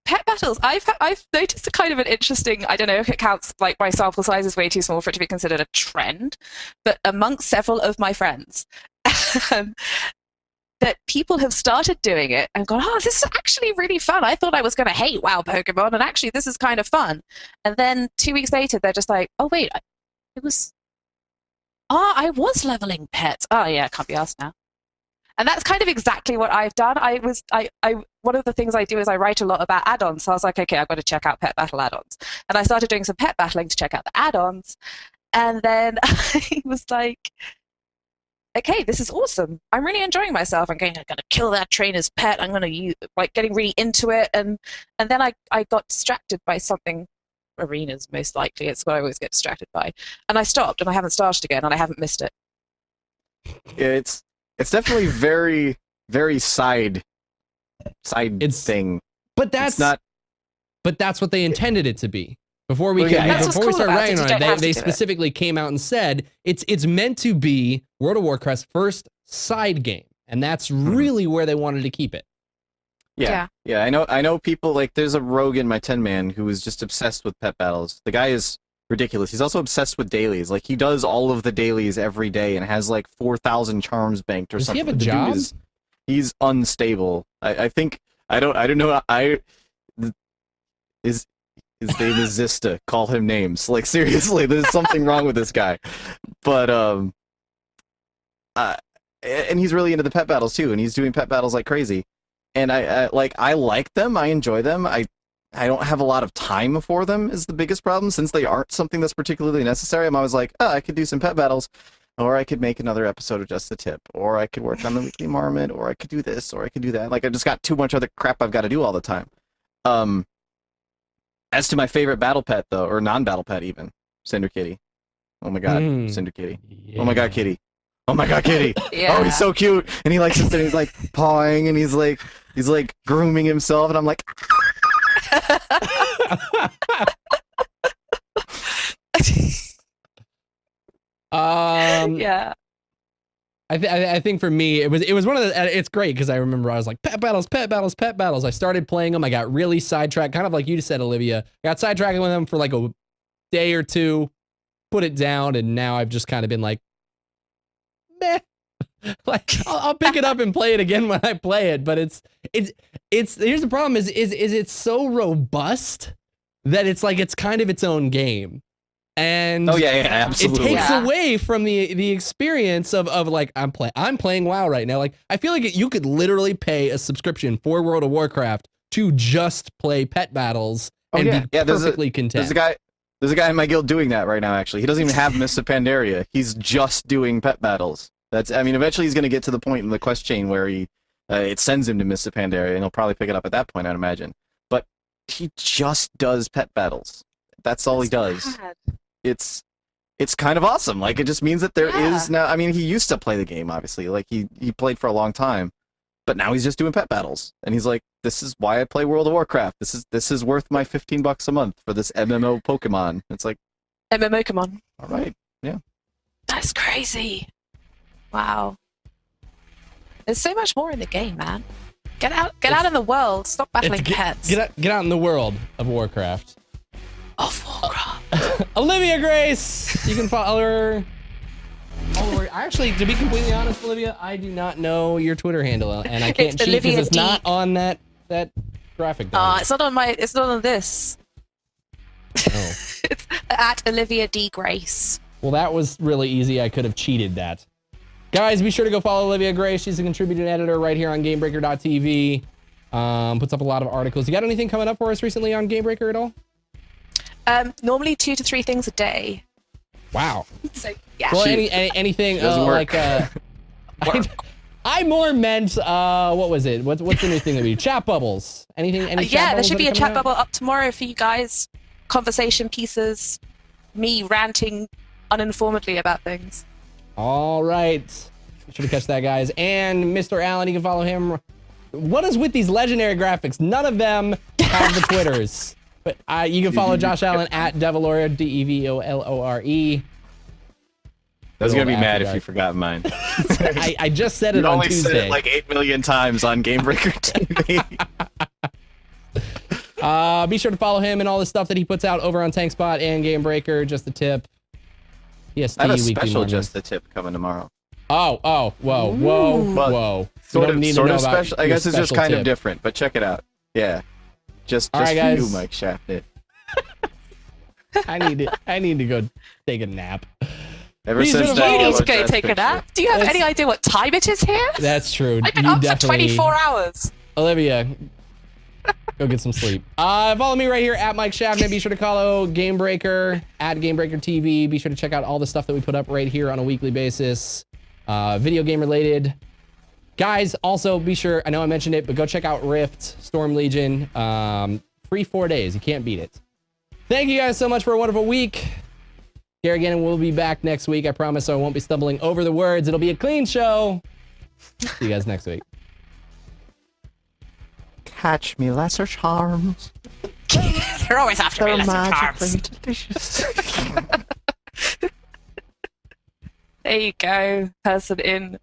pet battles. I've noticed a kind of an interesting. I don't know if it counts. Like my sample size is way too small for it to be considered a trend, but amongst several of my friends, that people have started doing it and gone, oh, this is actually really fun. I thought I was going to hate WoW Pokemon, and actually this is kind of fun. And then 2 weeks later, they're just like, oh wait, I was leveling pets. Oh yeah, I can't be asked now. And that's kind of exactly what I've done. One of the things I do is I write a lot about add-ons. So I was like, okay, I've got to check out pet battle add-ons. And I started doing some pet battling to check out the add-ons. And then I was like, okay, this is awesome. I'm really enjoying myself. I'm going to kill that trainer's pet. I'm going to use, like, getting really into it. And then I got distracted by something. Arenas, most likely. It's what I always get distracted by. And I stopped, and I haven't started again, and I haven't missed it. Yeah, it's definitely very, very side thing. But that's not. But that's what they intended it to be. Before we Well, yeah, before we cool started about writing it. on You it, don't have to they do it. specifically came out and said it's meant to be World of Warcraft's first side game, and that's really where they wanted to keep it. Yeah. I know people, like, there's a rogue in my 10-man who is just obsessed with pet battles. The guy is ridiculous. He's also obsessed with dailies. Like, he does all of the dailies every day and has like 4,000 charms banked or Does he something. have a The job? dude he's unstable. I think I don't know. His name is Zista. Call him names. Like, seriously, there's something wrong with this guy. But and he's really into the pet battles too, and he's doing pet battles like crazy. And I like them. I enjoy them. I don't have a lot of time for them is the biggest problem, since they aren't something that's particularly necessary. I'm always like, oh, I could do some pet battles, or I could make another episode of Just the Tip, or I could work on the weekly marmot, or I could do this, or I could do that. Like, I just got too much other crap I've got to do all the time. As to my favorite battle pet, though, or non-battle pet even, Cinder Kitty. Oh my god, Cinder Kitty. Yeah. Oh my god, Kitty. Oh my god, Kitty. Yeah. Oh, he's so cute. And he like sits there and he's like pawing, and he's like grooming himself, and I'm like Yeah. I think for me it was one of the, it's great because I remember I was like pet battles. I started playing them. I got really sidetracked, kind of like you said, Olivia. Got sidetracked with them for like a day or two, put it down, and now I've just kind of been like, meh. Like I'll pick it up and play it again when I play it. But it's here's the problem is it's so robust that it's like it's kind of its own game. And oh yeah, absolutely. it takes away from the experience of like I'm playing WoW right now. Like I feel like you could literally pay a subscription for World of Warcraft to just play pet battles and be perfectly content. There's a guy in my guild doing that right now. Actually, he doesn't even have Mists of Pandaria. He's just doing pet battles. Eventually he's going to get to the point in the quest chain where it sends him to Mists of Pandaria, and he'll probably pick it up at that point, I'd imagine. But he just does pet battles. That's all he does. Bad. It's kind of awesome. Like, it just means that there is now. I mean, he used to play the game, obviously. Like, he played for a long time, but now he's just doing pet battles, and he's like, this is why I play World of Warcraft. This is worth my $15 a month for this MMO Pokemon. It's like MMOComon. all right, yeah. That's crazy. Wow. There's so much more in the game, man. Get out in the world. Stop battling pets. Get out in the world of Warcraft. Of Warcraft. Olivia Grace, you can follow her. Actually, to be completely honest, Olivia, I do not know your Twitter handle, and I can't cheat because it's not on that graphic. It's not on my. It's not on this. Oh. It's at Olivia D Grace. Well, that was really easy. I could have cheated that. Guys, be sure to go follow Olivia Grace. She's a contributing editor right here on GameBreaker.tv. Puts up a lot of articles. You got anything coming up for us recently on GameBreaker at all? Normally 2 to 3 things a day. Wow. So yeah. Well, anything like I more meant what was it? What's the new thing that we chat bubbles? Anything? Any chat there should be a chat out? bubble up tomorrow for you guys. Conversation pieces, me ranting uninformedly about things. All right. Be sure to catch that, guys. And Mr. Allen, you can follow him. What is with these legendary graphics? None of them have the Twitters. But you can follow Josh Allen at Devolore, DEVOLORE. I was going to be mad if you forgot mine. I just said it on Tuesday. Said it like 8 million times on GameBreaker TV. Be sure to follow him and all the stuff that he puts out over on TankSpot and Gamebreaker. Just a tip. PST I have a weekly special mornings. just the tip coming tomorrow. Whoa. Well, You Sort don't of need to know about special. I your guess it's just special kind of tip. different, but check it out. Yeah. Just All right, for guys. you, Mike Shafted. I need to go take a nap. Ever These since are the that You need to yellow go dress take a picture. nap. Do you have That's- any idea what time it is here? That's true. I've been You up for definitely, 24 hours. Olivia, go get some sleep. Follow me right here at Mike Shavner. Be sure to follow Gamebreaker at Gamebreaker TV. Be sure to check out all the stuff that we put up right here on a weekly basis, video game related. Guys, also be sure, I know I mentioned it, but go check out Rift, Storm Legion. Free 4 days. You can't beat it. Thank you guys so much for a wonderful week. Here again, and we'll be back next week. I promise I won't be stumbling over the words. It'll be a clean show. See you guys next week. Catch me, lesser charms. You're always after me, They're lesser magically charms. delicious. There you go. Person in.